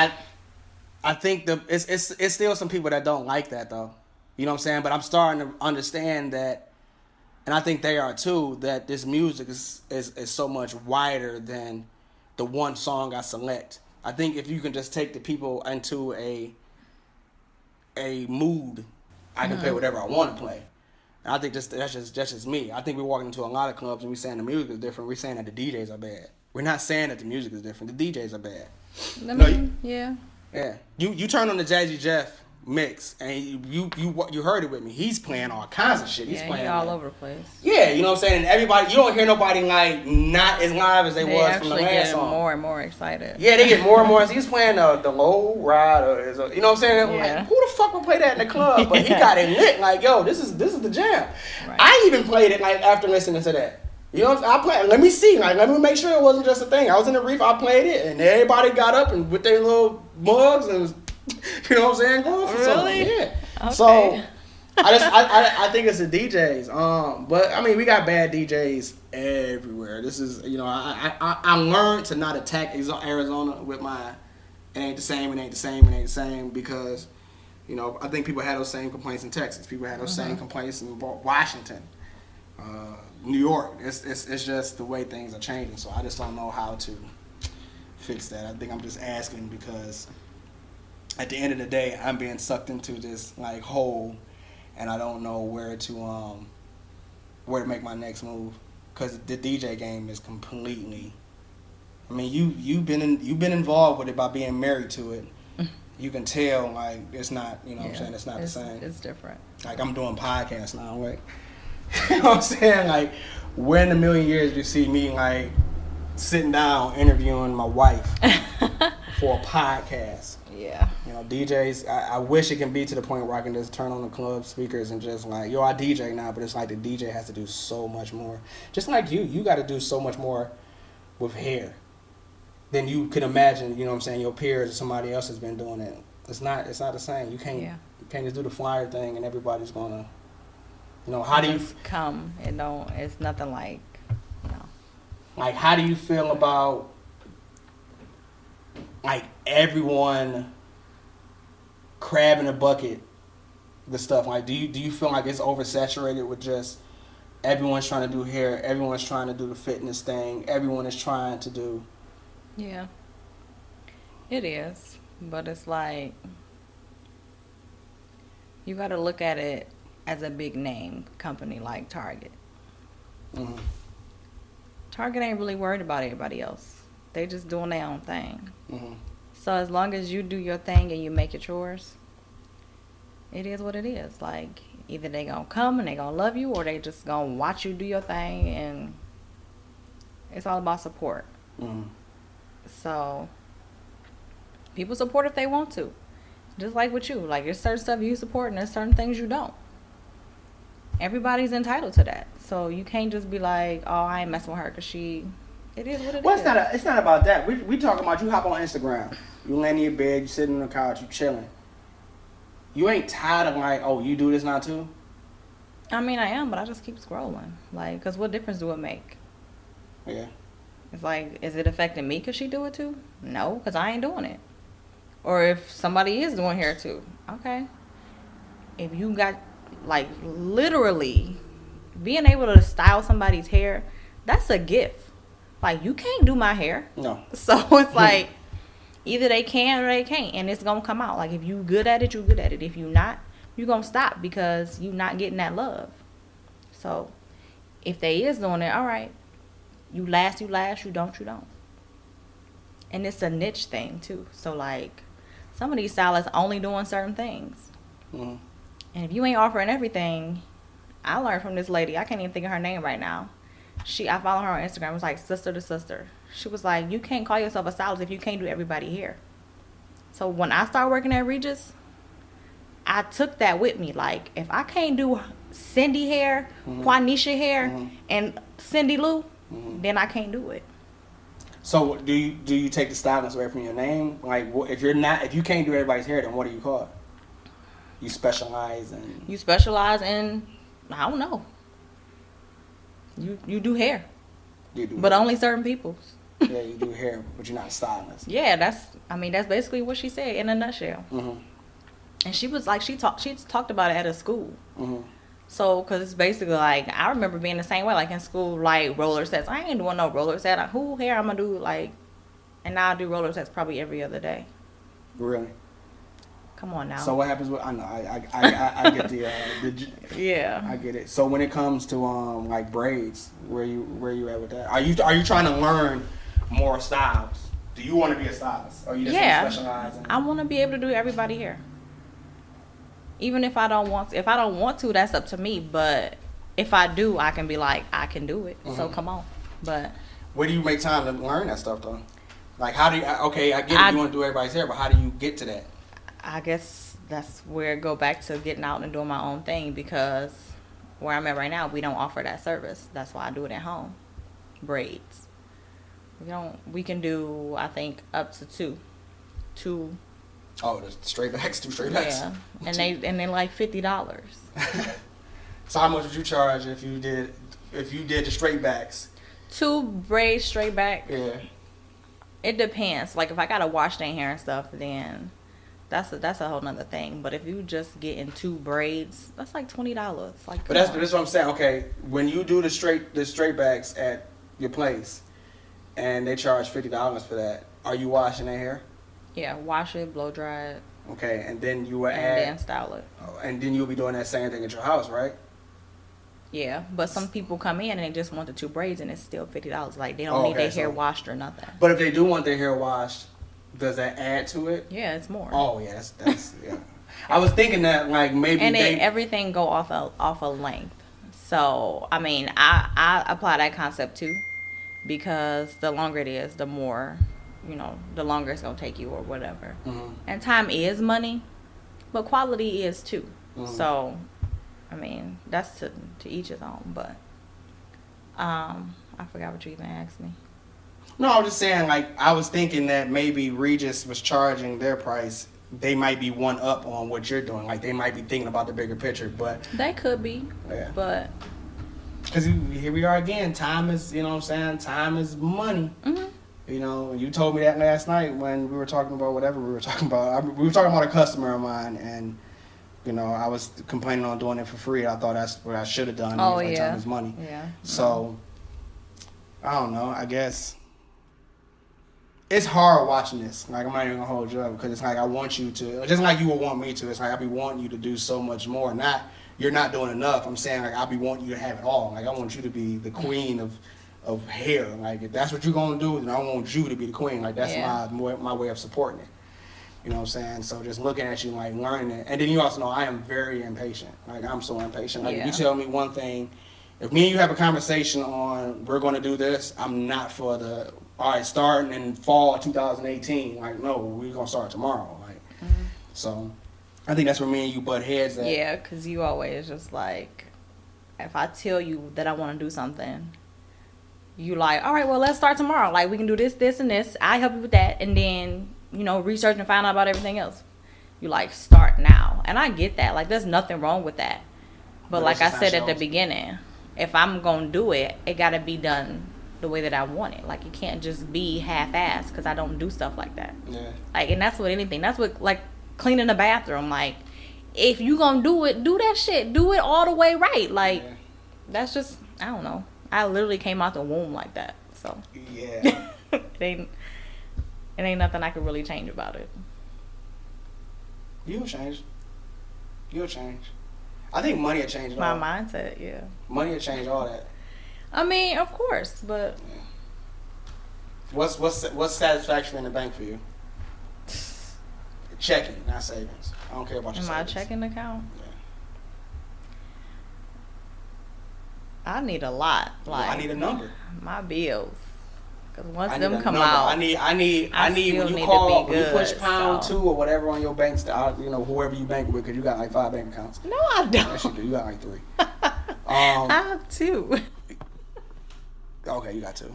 I think it's still some people that don't like that though. You know what I'm saying? But I'm starting to understand that, and I think they are too, that this music is so much wider than the one song I select. I think if you can just take the people into a mood, I can play whatever I want to play. And I think that's just me. I think we're walking into a lot of clubs and we're saying the music is different. We're saying that the DJs are bad. We're not saying that the music is different. The DJs are bad. Yeah. Yeah, you turn on the Jazzy Jeff mix and you heard it with me. He's playing all kinds of shit. He's playing all over the place. Yeah, you know what I'm saying. And everybody, you don't hear nobody like not as live as they was from the last song. They get more and more excited. Yeah, they get more and more. He's playing the low ride, you know what I'm saying? Yeah. Like, who the fuck would play that in the club? But he got it lit. Like, yo, this is the jam. Right. I even played it like after listening to that. You know what I'm saying? Let me see. Like, let me make sure it wasn't just a thing. I was in the reef. I played it, and everybody got up and with their little mugs and. You know what I'm saying? Going for really? Something. Yeah. Okay. So I think it's the DJs. But I mean, we got bad DJs everywhere. This is, you know, I learned to not attack Arizona with my it ain't the same because, you know, I think people had those same complaints in Texas. People had those same complaints in Washington. New York. It's just the way things are changing. So I just don't know how to fix that. I think I'm just asking because at the end of the day, I'm being sucked into this like hole, and I don't know where to make my next move because the DJ game is completely. I mean, you've been involved with it by being married to it. You can tell like it's not. You know what I'm saying? It's not the same. It's different. Like I'm doing podcasts now, right? You know what I'm saying? Like, where in a million years do you see me like sitting down interviewing my wife for a podcast? Yeah. You know, DJs. I wish it can be to the point where I can just turn on the club speakers and just like, yo, I DJ now, but it's like the DJ has to do so much more. Just like you got to do so much more with hair than you could imagine. You know what I'm saying? Your peers or somebody else has been doing it. It's not the same. You can't just do the flyer thing and everybody's gonna. You know, how do you come? It's nothing like, you know. Like, how do you feel about like everyone crab in a bucket, the stuff? Like, do you feel like it's oversaturated with just everyone's trying to do hair, everyone's trying to do the fitness thing, everyone is trying to do? Yeah, it is, but it's like you got to look at it as a big name company like Target. Mm-hmm. Target ain't really worried about everybody else. They just doing their own thing. Mm-hmm. So as long as you do your thing and you make it yours, it is what it is. Like, either they gonna come and they gonna love you, or they just gonna watch you do your thing, and it's all about support. Mm-hmm. So people support if they want to. Just like with you. Like, there's certain stuff you support and there's certain things you don't. Everybody's entitled to that. So you can't just be like, oh, I ain't messing with her because it is what it is. Well, it's not about that. We talking about you hop on Instagram. You land in your bed, you sitting on the couch, you chilling. You ain't tired of like, oh, you do this now too? I mean, I am, but I just keep scrolling. Like, because what difference do it make? Yeah. It's like, is it affecting me because she do it too? No, because I ain't doing it. Or if somebody is doing hair too. Okay. If you got, like, literally being able to style somebody's hair, that's a gift. Like, you can't do my hair. No. So it's like, either they can or they can't, and it's gonna come out. Like, if you good at it, you good at it. If you not, you gonna stop because you not getting that love. So if they is doing it, all right, you last, you don't. And it's a niche thing too. So like, some of these stylists only doing certain things. Mm-hmm. And if you ain't offering everything, I learned from this lady, I can't even think of her name right now. I follow her on Instagram. It was like sister to sister. She was like, you can't call yourself a stylist if you can't do everybody hair. So when I started working at Regis, I took that with me. Like, if I can't do Cindy hair, mm-hmm. Quanisha hair, mm-hmm. and Cindy Lou, mm-hmm. then I can't do it. So do you take the stylist away from your name? Like, if you can't do everybody's hair, then what do you call it? You specialize in. I don't know. You do hair. But only certain people's. Yeah, you do hair, but you're not a stylist. Yeah, that's basically what she said in a nutshell. Mm-hmm. And she was like, she talked about it at a school. Mm-hmm. So, because it's basically like, I remember being the same way, like in school, like roller sets. I ain't doing no roller set. Who hair I'm going to do, like, and now I do roller sets probably every other day. Really? Come on now. So what happens with, I know, I get the yeah. I get it. So when it comes to, like braids, where you at with that? Are you trying to learn more styles? Do you want to be a stylist? Or you just want to specialize in? I want to be able to do everybody hair. Even if I don't want to, that's up to me. But if I do, I can be like, I can do it. Mm-hmm. So come on. But where do you make time to learn that stuff though? Like, how do you? Okay, I get it. You want to do everybody's hair, but how do you get to that? I guess that's where it go back to getting out and doing my own thing, because where I'm at right now, we don't offer that service. That's why I do it at home. Braids. We can do, I think, up to two. Oh, the straight backs, 2 straight backs. Yeah, and they like $50. So how much would you charge if you did the straight backs? 2 braids straight back. Yeah. It depends. Like, if I gotta wash their hair and stuff, then That's a whole nother thing. But if you just getting 2 braids, that's like $20. Like, But that's what I'm saying. Okay, when you do the straight backs at your place, and they charge $50 for that, are you washing their hair? Yeah, wash it, blow dry it. Okay, and then you will and then style it. And then you'll be doing that same thing at your house, right? Yeah, but some people come in and they just want the 2 braids, and it's still $50. Like, they don't need their hair washed or nothing. But if they do want their hair washed, does that add to it? Yeah, it's more. Oh yeah, that's yeah. I was thinking that like maybe and everything go off of length. So I mean, I apply that concept too, because the longer it is, the more, the longer it's gonna take you or whatever. Mm-hmm. And time is money, but quality is too. Mm-hmm. So, I mean, that's to each his own. But I forgot what you even asked me. No, I was just saying, like, I was thinking that maybe Regis was charging their price. They might be one up on what you're doing. Like, they might be thinking about the bigger picture, but... They could be, yeah. But... Because here we are again. Time is, you know what I'm saying? Time is money. Mm-hmm. You told me that last night when we were talking about whatever we were talking about. We were talking about a customer of mine, and, I was complaining on doing it for free. I thought that's what I should have done. Oh, like, yeah. Time is money. Yeah. So, I don't know. I guess... It's hard watching this. Like, I'm not even gonna hold you up, because it's like I want you to, just like you would want me to. It's like I be wanting you to do so much more. You're not doing enough. I'm saying, like, I be wanting you to have it all. Like, I want you to be the queen of hair. Like, if that's what you're gonna do, then I want you to be the queen. Like, that's my way of supporting it. You know what I'm saying? So just looking at you, like, learning it, and then you also know I am very impatient. Like, I'm so impatient. Like, if you tell me one thing, if me and you have a conversation on we're gonna do this, I'm not for the. All right, starting in fall 2018. Like, no, we're going to start tomorrow. Like, So, I think that's where me and you butt heads at. Yeah, because you always just like, if I tell you that I want to do something, you like, all right, well, let's start tomorrow. Like, we can do this, this, and this. I help you with that. And then, research and find out about everything else. You like, start now. And I get that. Like, there's nothing wrong with that. But like I said at the beginning, if I'm going to do it, it got to be done the way that I want it. Like, it can't just be half-assed, because I don't do stuff like that. Yeah. Like, and that's what like cleaning the bathroom. Like, if you gonna do it, do that shit. Do it all the way right. Like, that's just, I don't know. I literally came out the womb like that. So yeah, it ain't nothing I could really change about it. You'll change. I think money will change it all. My mindset, yeah. Money will change all that. I mean, of course, but what's satisfaction in the bank for you? Checking, not savings. I don't care about your savings. My checking account. Yeah. I need a lot. Like, I need a number. My bills, because once them come number. out, I need when you call, when you push pound 2 or whatever on your bank, whoever you bank with, because you got like 5 bank accounts. No, I don't. Yes, you do. You got like 3. I have 2. Okay, you got 2.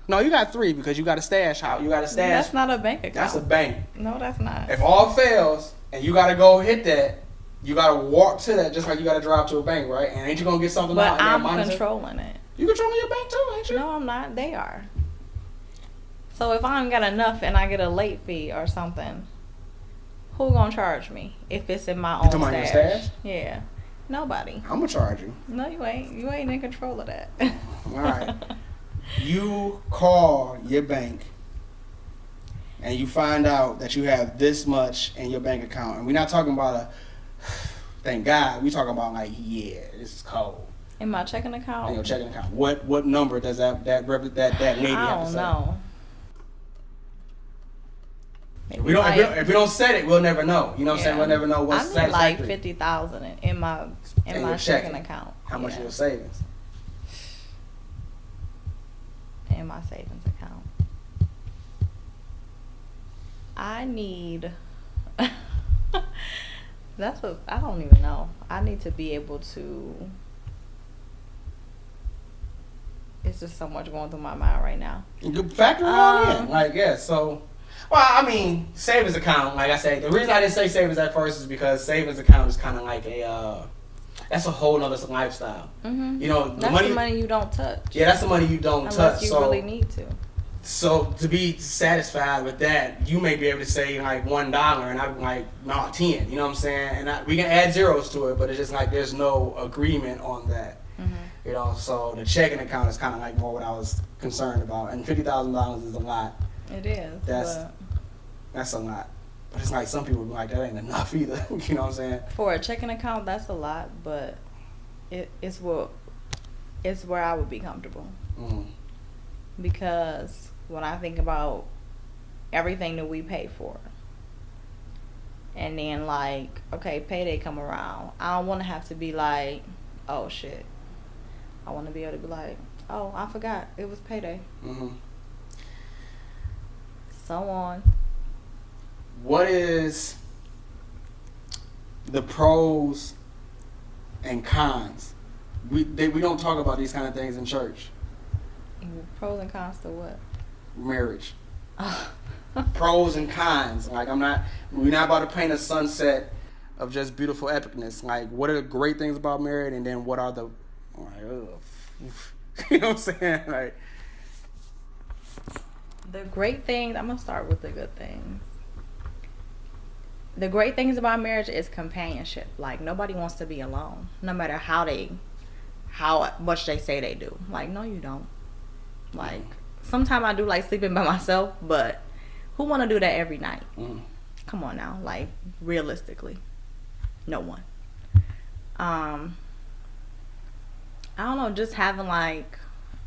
No, you got 3 because you got a stash house. You got a stash. That's not a bank account. That's a bank. No, that's not. If all fails and you got to go hit that, you got to walk to that just like you got to drive to a bank, right? And ain't you going to get something out? But I'm controlling it. You controlling your bank too, ain't you? No, I'm not. They are. So if I ain't got enough and I get a late fee or something, who gonna charge me if it's in my own stash? Your stash? Yeah. Nobody. I'm gonna charge you. No, you ain't. You ain't in control of that. All right. You call your bank and you find out that you have this much in your bank account, and we're not talking about thank God. We talking about like, yeah, this is cold. In my checking account. In your checking account. What number does that lady have to say? I don't know. If we don't set it, we'll never know. You know what I'm saying? We'll never know what's satisfactory. Like $50,000 in my checking account. How much in your savings? In my savings account. I need. That's what I don't even know. I need to be able to. It's just so much going through my mind right now. You factor it all in, like so. Well, I mean, savings account, like I said, the reason I didn't say savings at first is because savings account is kind of like that's a whole nother lifestyle. Mm-hmm. You know, that's the money you don't touch. Yeah, that's the money you don't touch. Unless you really need to. So to be satisfied with that, you may be able to say like $1, and I'm like, no, 10. You know what I'm saying? And we can add zeros to it, but it's just like there's no agreement on that. Mm-hmm. You know, so the checking account is kind of like more what I was concerned about, and $50,000 is a lot. It is. That's a lot. But it's like some people be like, that ain't enough either. You know what I'm saying? For a checking account, that's a lot, but it's where I would be comfortable. Mm-hmm. Because when I think about everything that we pay for, and then like, okay, payday come around, I don't want to have to be like, oh shit. I want to be able to be like, oh, I forgot it was payday. Mm-hmm. So on. What is the pros and cons? We don't talk about these kind of things in church. Pros and cons to what? Marriage. Pros and cons. Like we're not about to paint a sunset of just beautiful epicness. Like, what are the great things about marriage, and then what are the, you know what I'm saying? Like, the great things. I'm gonna start with the good things. The great things about marriage is companionship. Like, nobody wants to be alone, no matter how much they say they do. Like, no, you don't. Like, sometimes I do like sleeping by myself, but who want to do that every night? Come on now, like, realistically, no one. I don't know, just having like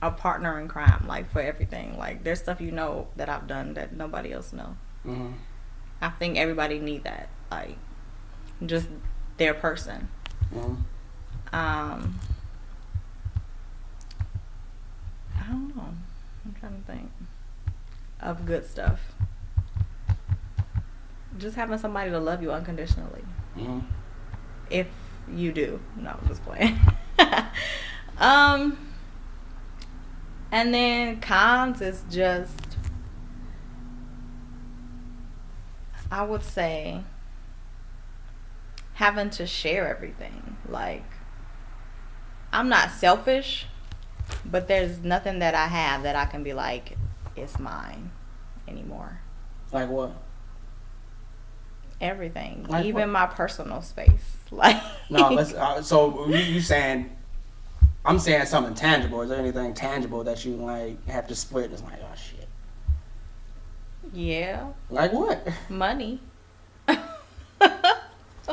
a partner in crime, like, for everything. Like, there's stuff that I've done that nobody else know. mm-hmm. I think everybody need that, like, just their person. Mm-hmm. I don't know. I'm trying to think of good stuff. Just having somebody to love you unconditionally. Mm-hmm. If you do. No, I'm just playing. And then cons is just, I would say, having to share everything. Like, I'm not selfish, but there's nothing that I have that I can be like, it's mine anymore. Like what? Everything. Like even what? my personal space. Like, No, let's. So you saying? I'm saying something tangible. Is there anything tangible that you like have to split? It's like, oh shit. yeah. Like what? Money.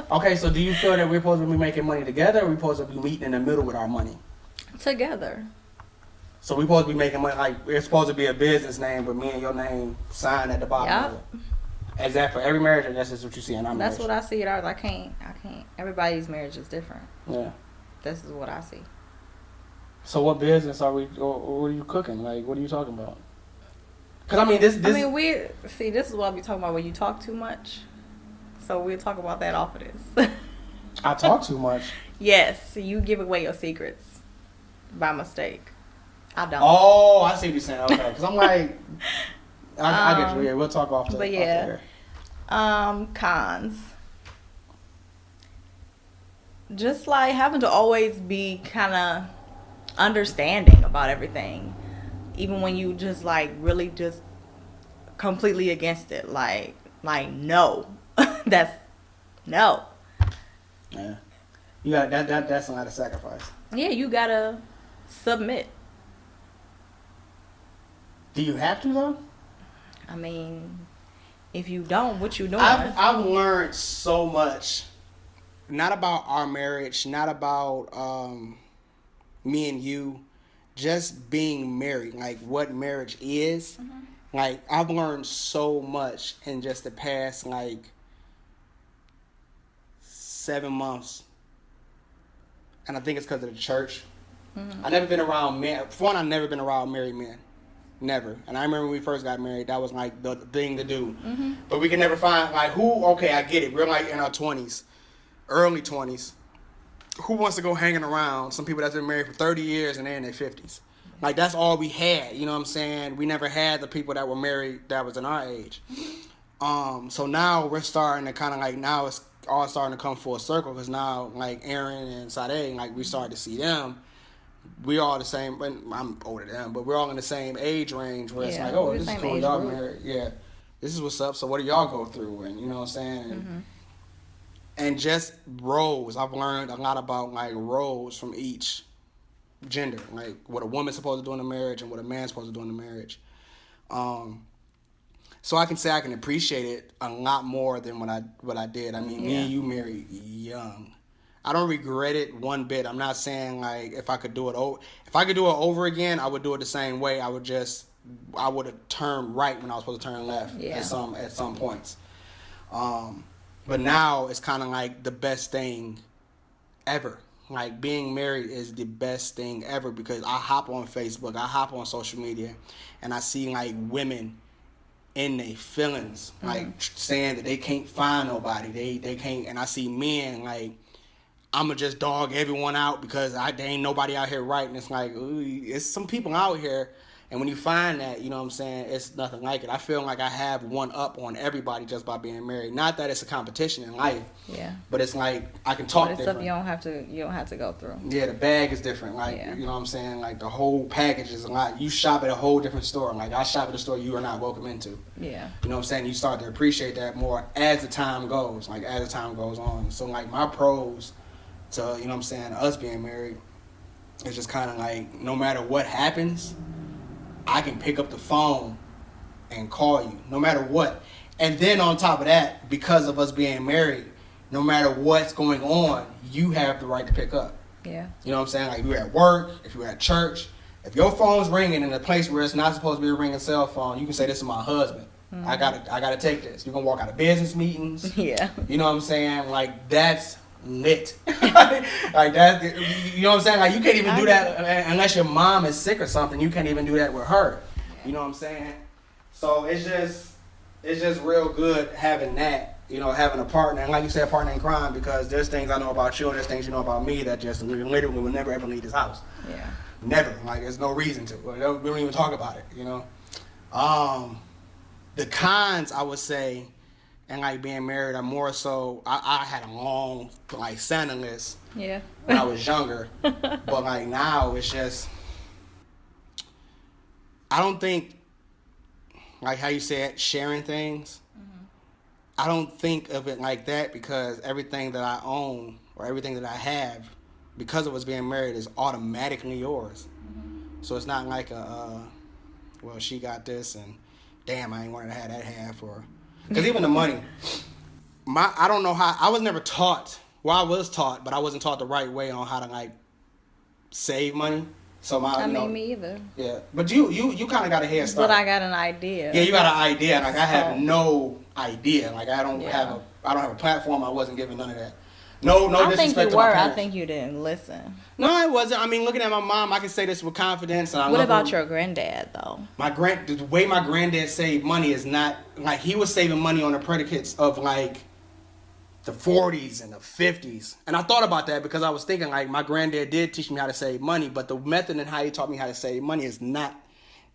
Okay, so do you feel that we're supposed to be making money together, or we're supposed to be meeting in the middle with our money? Together. So we're supposed to be making money, like it's supposed to be a business name, but me and your name signed at the bottom of it. Is that for every marriage, or that's just what you see in our marriage? That's what I see it as. I can't. Everybody's marriage is different. Yeah. This is what I see. So what business are we, or what are you cooking? Like, what are you talking about? Because I mean, this. This is what I be talking about when you talk too much. So we'll talk about that off of this. I talk too much. Yes, you give away your secrets by mistake. I don't. Oh, I see what you're saying. Okay, because I'm like, I get you. Yeah, we'll talk off the. But yeah, cons. Just like having to always be kind of understanding about everything, even when you just like really just completely against it. Like no, that's no. Yeah, you got that. That's a lot of sacrifice. Yeah, you gotta submit. Do you have to though? I mean, if you don't, what you doing? I've learned so much, not about our marriage, not about me and you, just being married, like what marriage is. Mm-hmm. Like, I've learned so much in just the past like 7 months, and I think it's because of the church. Mm-hmm. I've never been around men. For one, I've never been around married men. Never. And I remember when we first got married, that was like the thing to do. Mm-hmm. But we can never find like who. Okay, I get it. We're like in our 20s, early 20s. Who wants to go hanging around some people that's been married for 30 years and they're in their 50s? Like, that's all we had. You know what I'm saying? We never had the people that were married that was in our age. So now we're starting to kind of like, now it's all starting to come full circle, because now like Aaron and Sade, like we started to see them we all the same. I'm older than them, but we're all in the same age range where it's Yeah, like, oh, we're the this is same cool. age Y'all group. married. Yeah. This is what's up. So what do y'all go through? And you know what I'm saying? And just roles. I've learned a lot about like roles from each gender. Like what a woman's supposed to do in a marriage and what a man's supposed to do in a marriage. So I can say I can appreciate it a lot more than what I did. I mean, me and you married young. I don't regret it one bit. I'm not saying like if I could do it over again, I would do it the same way. I would have turned right when I was supposed to turn left at some points. But now it's kind of like the best thing ever. Like being married is the best thing ever because I hop on Facebook, I hop on social media, and I see like women in their feelings, like saying that they can't find nobody, they can't, and I see men like I'ma just dog everyone out because there ain't nobody out here right, and it's like it's some people out here, and when you find that, you know what I'm saying, it's nothing like it. I feel like I have one up on everybody just by being married. Not that it's a competition in life, but it's like I can talk different. Stuff you don't have to go through. Yeah, the bag is different. Like you know what I'm saying, like the whole package is a lot. You shop at a whole different store. Like I shop at a store you are not welcome into. Yeah, you know what I'm saying. You start to appreciate that more as the time goes. Like as the time goes on. So like my pros to you know what I'm saying us being married is just kind of like no matter what happens, I can pick up the phone and call you no matter what. And then on top of that, because of us being married, no matter what's going on, you have the right to pick up. Yeah. You know what I'm saying? Like if you're at work, if you're at church, if your phone's ringing in a place where it's not supposed to be a ringing cell phone, you can say, this is my husband. I gotta take this. You're gonna walk out of business meetings. Yeah. You know what I'm saying? Like that's lit. Like that, you know what I'm saying? Like you can't even do that unless your mom is sick or something. You can't even do that with her. You know what I'm saying? So it's just real good having that, you know, having a partner, and like you said, a partner in crime, because there's things I know about you and there's things you know about me that just literally will never ever leave this house. Yeah. Never. Like there's no reason to. We don't even talk about it, you know. The cons I would say, and like being married, are more so. I had a long like Santa list. Yeah. When I was younger, but like now it's just. I don't think, like how you said, sharing things. I don't think of it like that because everything that I own or everything that I have, because of us being married, is automatically yours. So it's not like well, she got this and damn, I ain't wanted to have that half, or because even the money, I don't know how. I was never taught. Well, I was taught, but I wasn't taught the right way on how to like save money. So me either. Yeah, but you kind of got a head start. But I got an idea. Yeah, you got an idea. Like I have no idea. Like I don't have a platform. I wasn't given none of that. No I think you disrespect to were. my I parents. think you didn't listen. No, it wasn't. I mean, looking at my mom, I can say this with confidence. And what about your granddad, though? The way my granddad saved money is not like he was saving money on the predicates of like the 40s and the 50s. And I thought about that because I was thinking like my granddad did teach me how to save money, but the method and how he taught me how to save money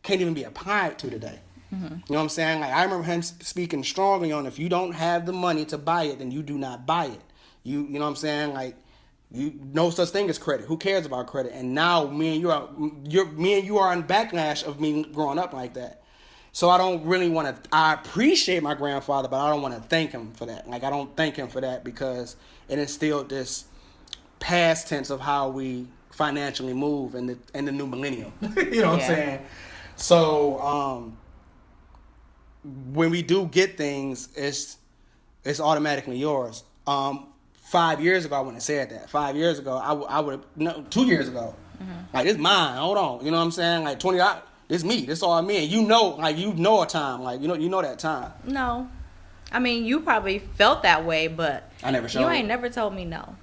can't even be applied to today. You know what I'm saying? Like I remember him speaking strongly on if you don't have the money to buy it, then you do not buy it. You know what I'm saying? Like no such thing as credit. Who cares about credit? And now me and you are in backlash of me growing up like that. So I don't really want to. I appreciate my grandfather, but I don't want to thank him for that. Like I don't thank him for that because it instilled this past tense of how we financially move in the new millennium. You know what I'm saying? So when we do get things, it's automatically yours. 5 years ago, I wouldn't have said that. 5 years ago, I would have. No, 2 years ago, like it's mine. Hold on, you know what I'm saying? Like $20. This me. This all me. And you know a time. Like you know that time. No, I mean you probably felt that way, but I never showed. You ain't never told me no.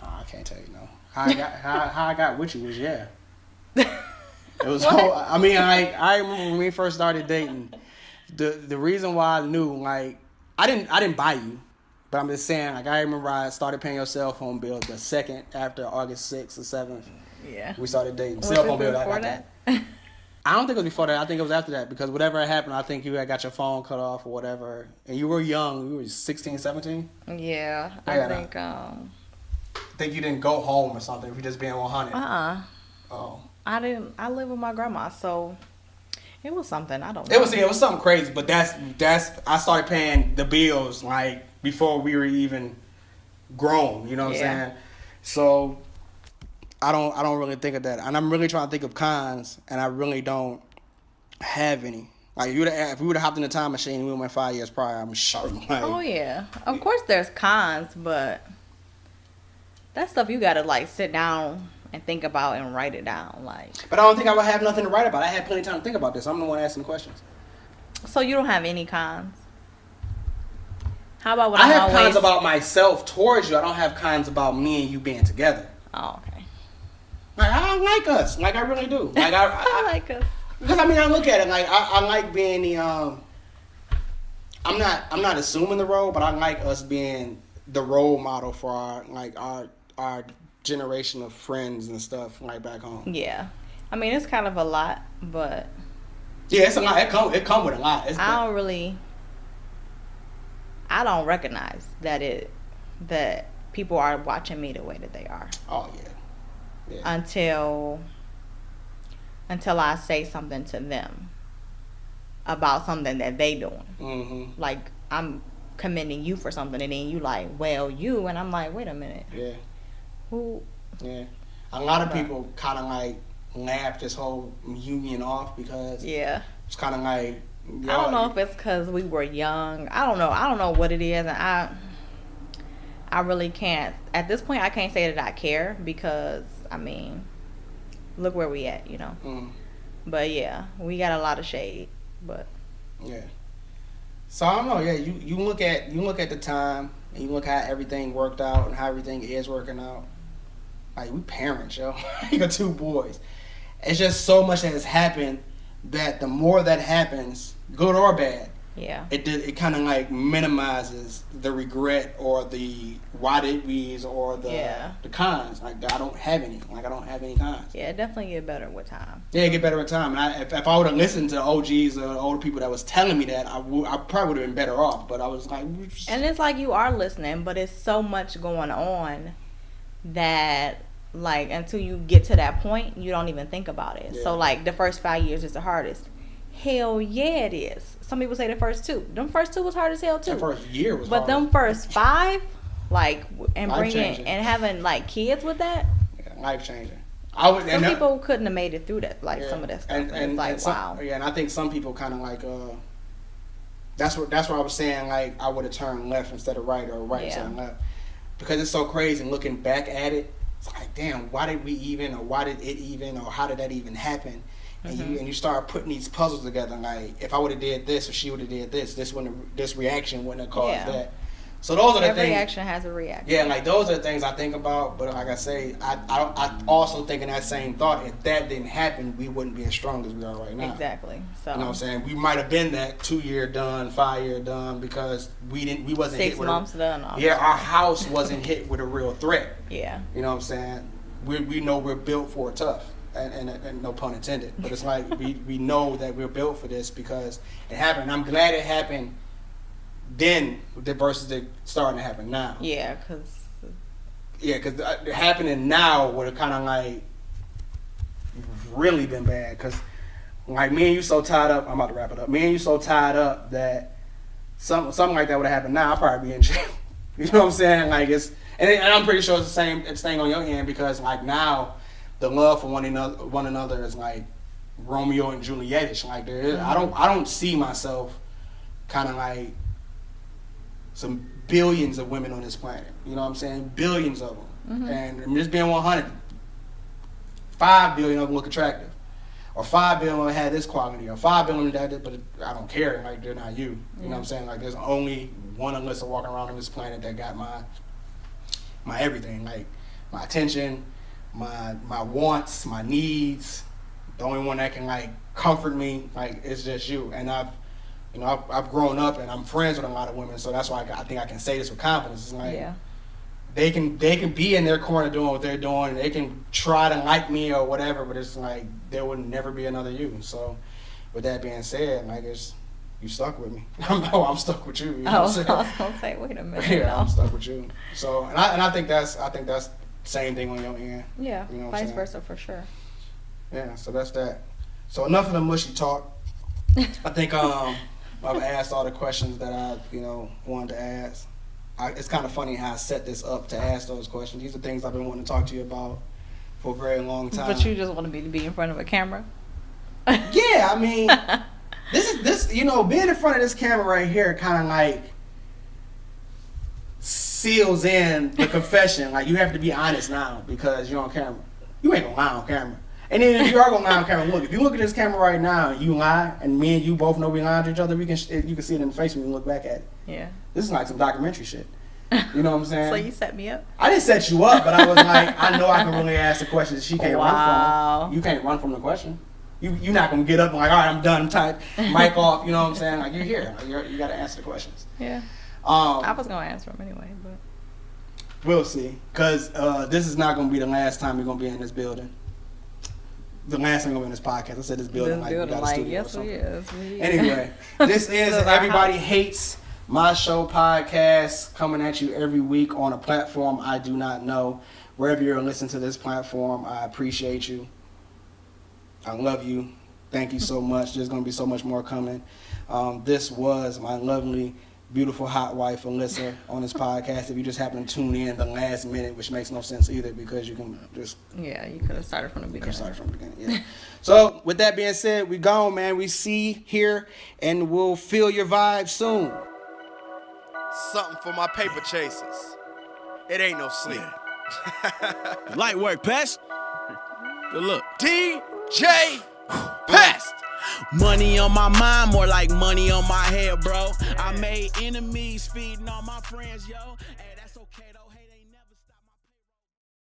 Oh, I can't tell you no. How I got with you was yeah. It was. I mean, I remember when we first started dating. The reason why I knew like I didn't buy you, but I'm just saying like I remember I started paying your cell phone bill the second after August 6th or 7th. Yeah. We started dating. Cell phone bill. Before that? I don't think it was before that. I think it was after that because whatever happened, I think you had got your phone cut off or whatever. And you were young. You were 16, 17? Yeah. I think you didn't go home or something if you're just being 100. Oh. I live with my grandma, so it was something. I don't know. It was something crazy, but that's I started paying the bills like before we were even grown. You know what I'm saying? So I don't really think of that, and I'm really trying to think of cons, and I really don't have any. Like if we would have hopped in the time machine and we went 5 years prior, I'm sure. Like, oh yeah, of course there's cons, but that stuff you gotta like sit down and think about and write it down. Like, but I don't think I would have nothing to write about. I had plenty of time to think about this. I'm the one asking the questions. So you don't have any cons? How about when I have cons about myself towards you. I don't have cons about me and you being together. Oh, okay. Like I like us. Like I really do. Like I like us. Because I mean, I look at it like I like being the. I'm not assuming the role, but I like us being the role model for our generation of friends and stuff like back home. Yeah, I mean it's kind of a lot, but yeah, it's a lot. It come with a lot. I don't recognize that people are watching me the way that they are. Oh yeah. Until I say something to them about something that they doing. Mm-hmm. Like I'm commending you for something, and then you like, well, you, and I'm like, wait a minute. Yeah. Who? Yeah. A lot of people kind of like laugh this whole union off because it's kind of like. I don't know if it's because we were young. I don't know what it is, and I really can't. At this point, I can't say that I care because I mean, look where we at, you know. But yeah, we got a lot of shade, but yeah. So I don't know. Yeah, you look at the time and you look how everything worked out and how everything is working out. Like we parents, yo. You got 2 boys. It's just so much that has happened that the more that happens, good or bad, it kind of like minimizes the regret or the why did we's or the cons. Like I don't have any. Like I don't have any cons. Yeah, it definitely get better with time. Yeah, it get better with time. And if I would have listened to the OGs or the older people that was telling me that, I probably would have been better off. But I was like, and it's like you are listening, but it's so much going on that like until you get to that point, you don't even think about it. So like the first 5 years is the hardest. Hell yeah, it is. Some people say the first 2. Them first 2 was hard as hell too. The first year was hard. But them first 5, like, and bringing and having like kids with that. Yeah, life changing. Some people couldn't have made it through that, like some of that stuff. And it's like, wow. Yeah, and I think some people kind of like that's what I was saying. Like I would have turned left instead of right, or right instead of left, because it's so crazy. And looking back at it, it's like, damn, why did we even, or why did it even, or how did that even happen? And you start putting these puzzles together. Like if I would have did this, or she would have did this, this reaction wouldn't have caused that. So those are the things. Every reaction has a reaction. Yeah, like those are the things I think about. But like I say, I also think in that same thought, if that didn't happen, we wouldn't be as strong as we are right now. Exactly. So you know what I'm saying? We might have been that 2-year done, 5-year done because we wasn't 6 hit months done. Yeah, our house wasn't hit with a real threat. Yeah. You know what I'm saying? We know we're built for tough. And no pun intended, but it's like we know that we're built for this because it happened. I'm glad it happened then versus it starting to happen now. Yeah, because happening now would have kind of like really been bad because like me and you so tied up. I'm about to wrap it up. Me and you so tied up that something like that would have happened now. I'll probably be in jail. You know what I'm saying? Like it's and I'm pretty sure it's the same. It's staying on your end because like now. The love for one another is like Romeo and Juliet-ish. Like there is, I don't see myself kind of like some billions of women on this planet. You know what I'm saying? Billions of them. And I'm just being 100. 5 billion of them look attractive, or 5 billion of them had this quality, or 5 billion that. But I don't care. Like they're not you. You know what I'm saying? Like there's only one Allyssa walking around on this planet that got my everything. Like my attention. My wants, my needs, the only one that can like comfort me, like it's just you. And I've grown up and I'm friends with a lot of women, so that's why I think I can say this with confidence. It's like they can be in their corner doing what they're doing, and they can try to like me or whatever, but it's like there would never be another you. So with that being said, like you stuck with me. I'm stuck with you. You know what I'm saying? I was gonna say, wait a minute. Yeah, I'm stuck with you. So and I think that's same thing on your end. Yeah, you know vice versa for sure. Yeah, so that's that. So enough of the mushy talk. I think I've asked all the questions that I wanted to ask. It's kind of funny how I set this up to ask those questions. These are things I've been wanting to talk to you about for a very long time. But you just want to be in front of a camera? Yeah, I mean, this being in front of this camera right here kind of like seals in the confession. Like, you have to be honest now because you're on camera. You ain't gonna lie on camera. And then if you are gonna lie on camera, look, if you look at this camera right now and you lie, and me and you both know we lying to each other, you can see it in the face when you look back at it. Yeah. This is like some documentary shit. You know what I'm saying? So you set me up? I didn't set you up, but I was like, I know I can really ask the questions she can't run from. You can't run from the question. You're not gonna get up and like, all right, I'm done. I'm tired. Mic off. You know what I'm saying? Like, you're here. Like, you got to answer the questions. Yeah. I was gonna answer them anyway, but we'll see. Cause this is not gonna be the last time we're gonna be in this building. The last time we're gonna be in this podcast. I said this building we got a studio yes, or something. Yes. Anyway, this is Everybody Hates My Show podcast, coming at you every week on a platform I do not know. Wherever you're listening to this platform, I appreciate you. I love you. Thank you so much. There's going to be so much more coming. This was my lovely, beautiful, hot wife, Allyssa, on this podcast. If you just happen to tune in the last minute, which makes no sense either because you can just... Yeah, you could have started from the beginning. Yeah. So, with that being said, we gone, man. We see, hear, and we'll feel your vibe soon. Something for my paper chasers. It ain't no sleep. Light work, Pest. Good look. DJ Pest. Money on my mind, more like money on my head, bro. I made enemies feeding all my friends, yo.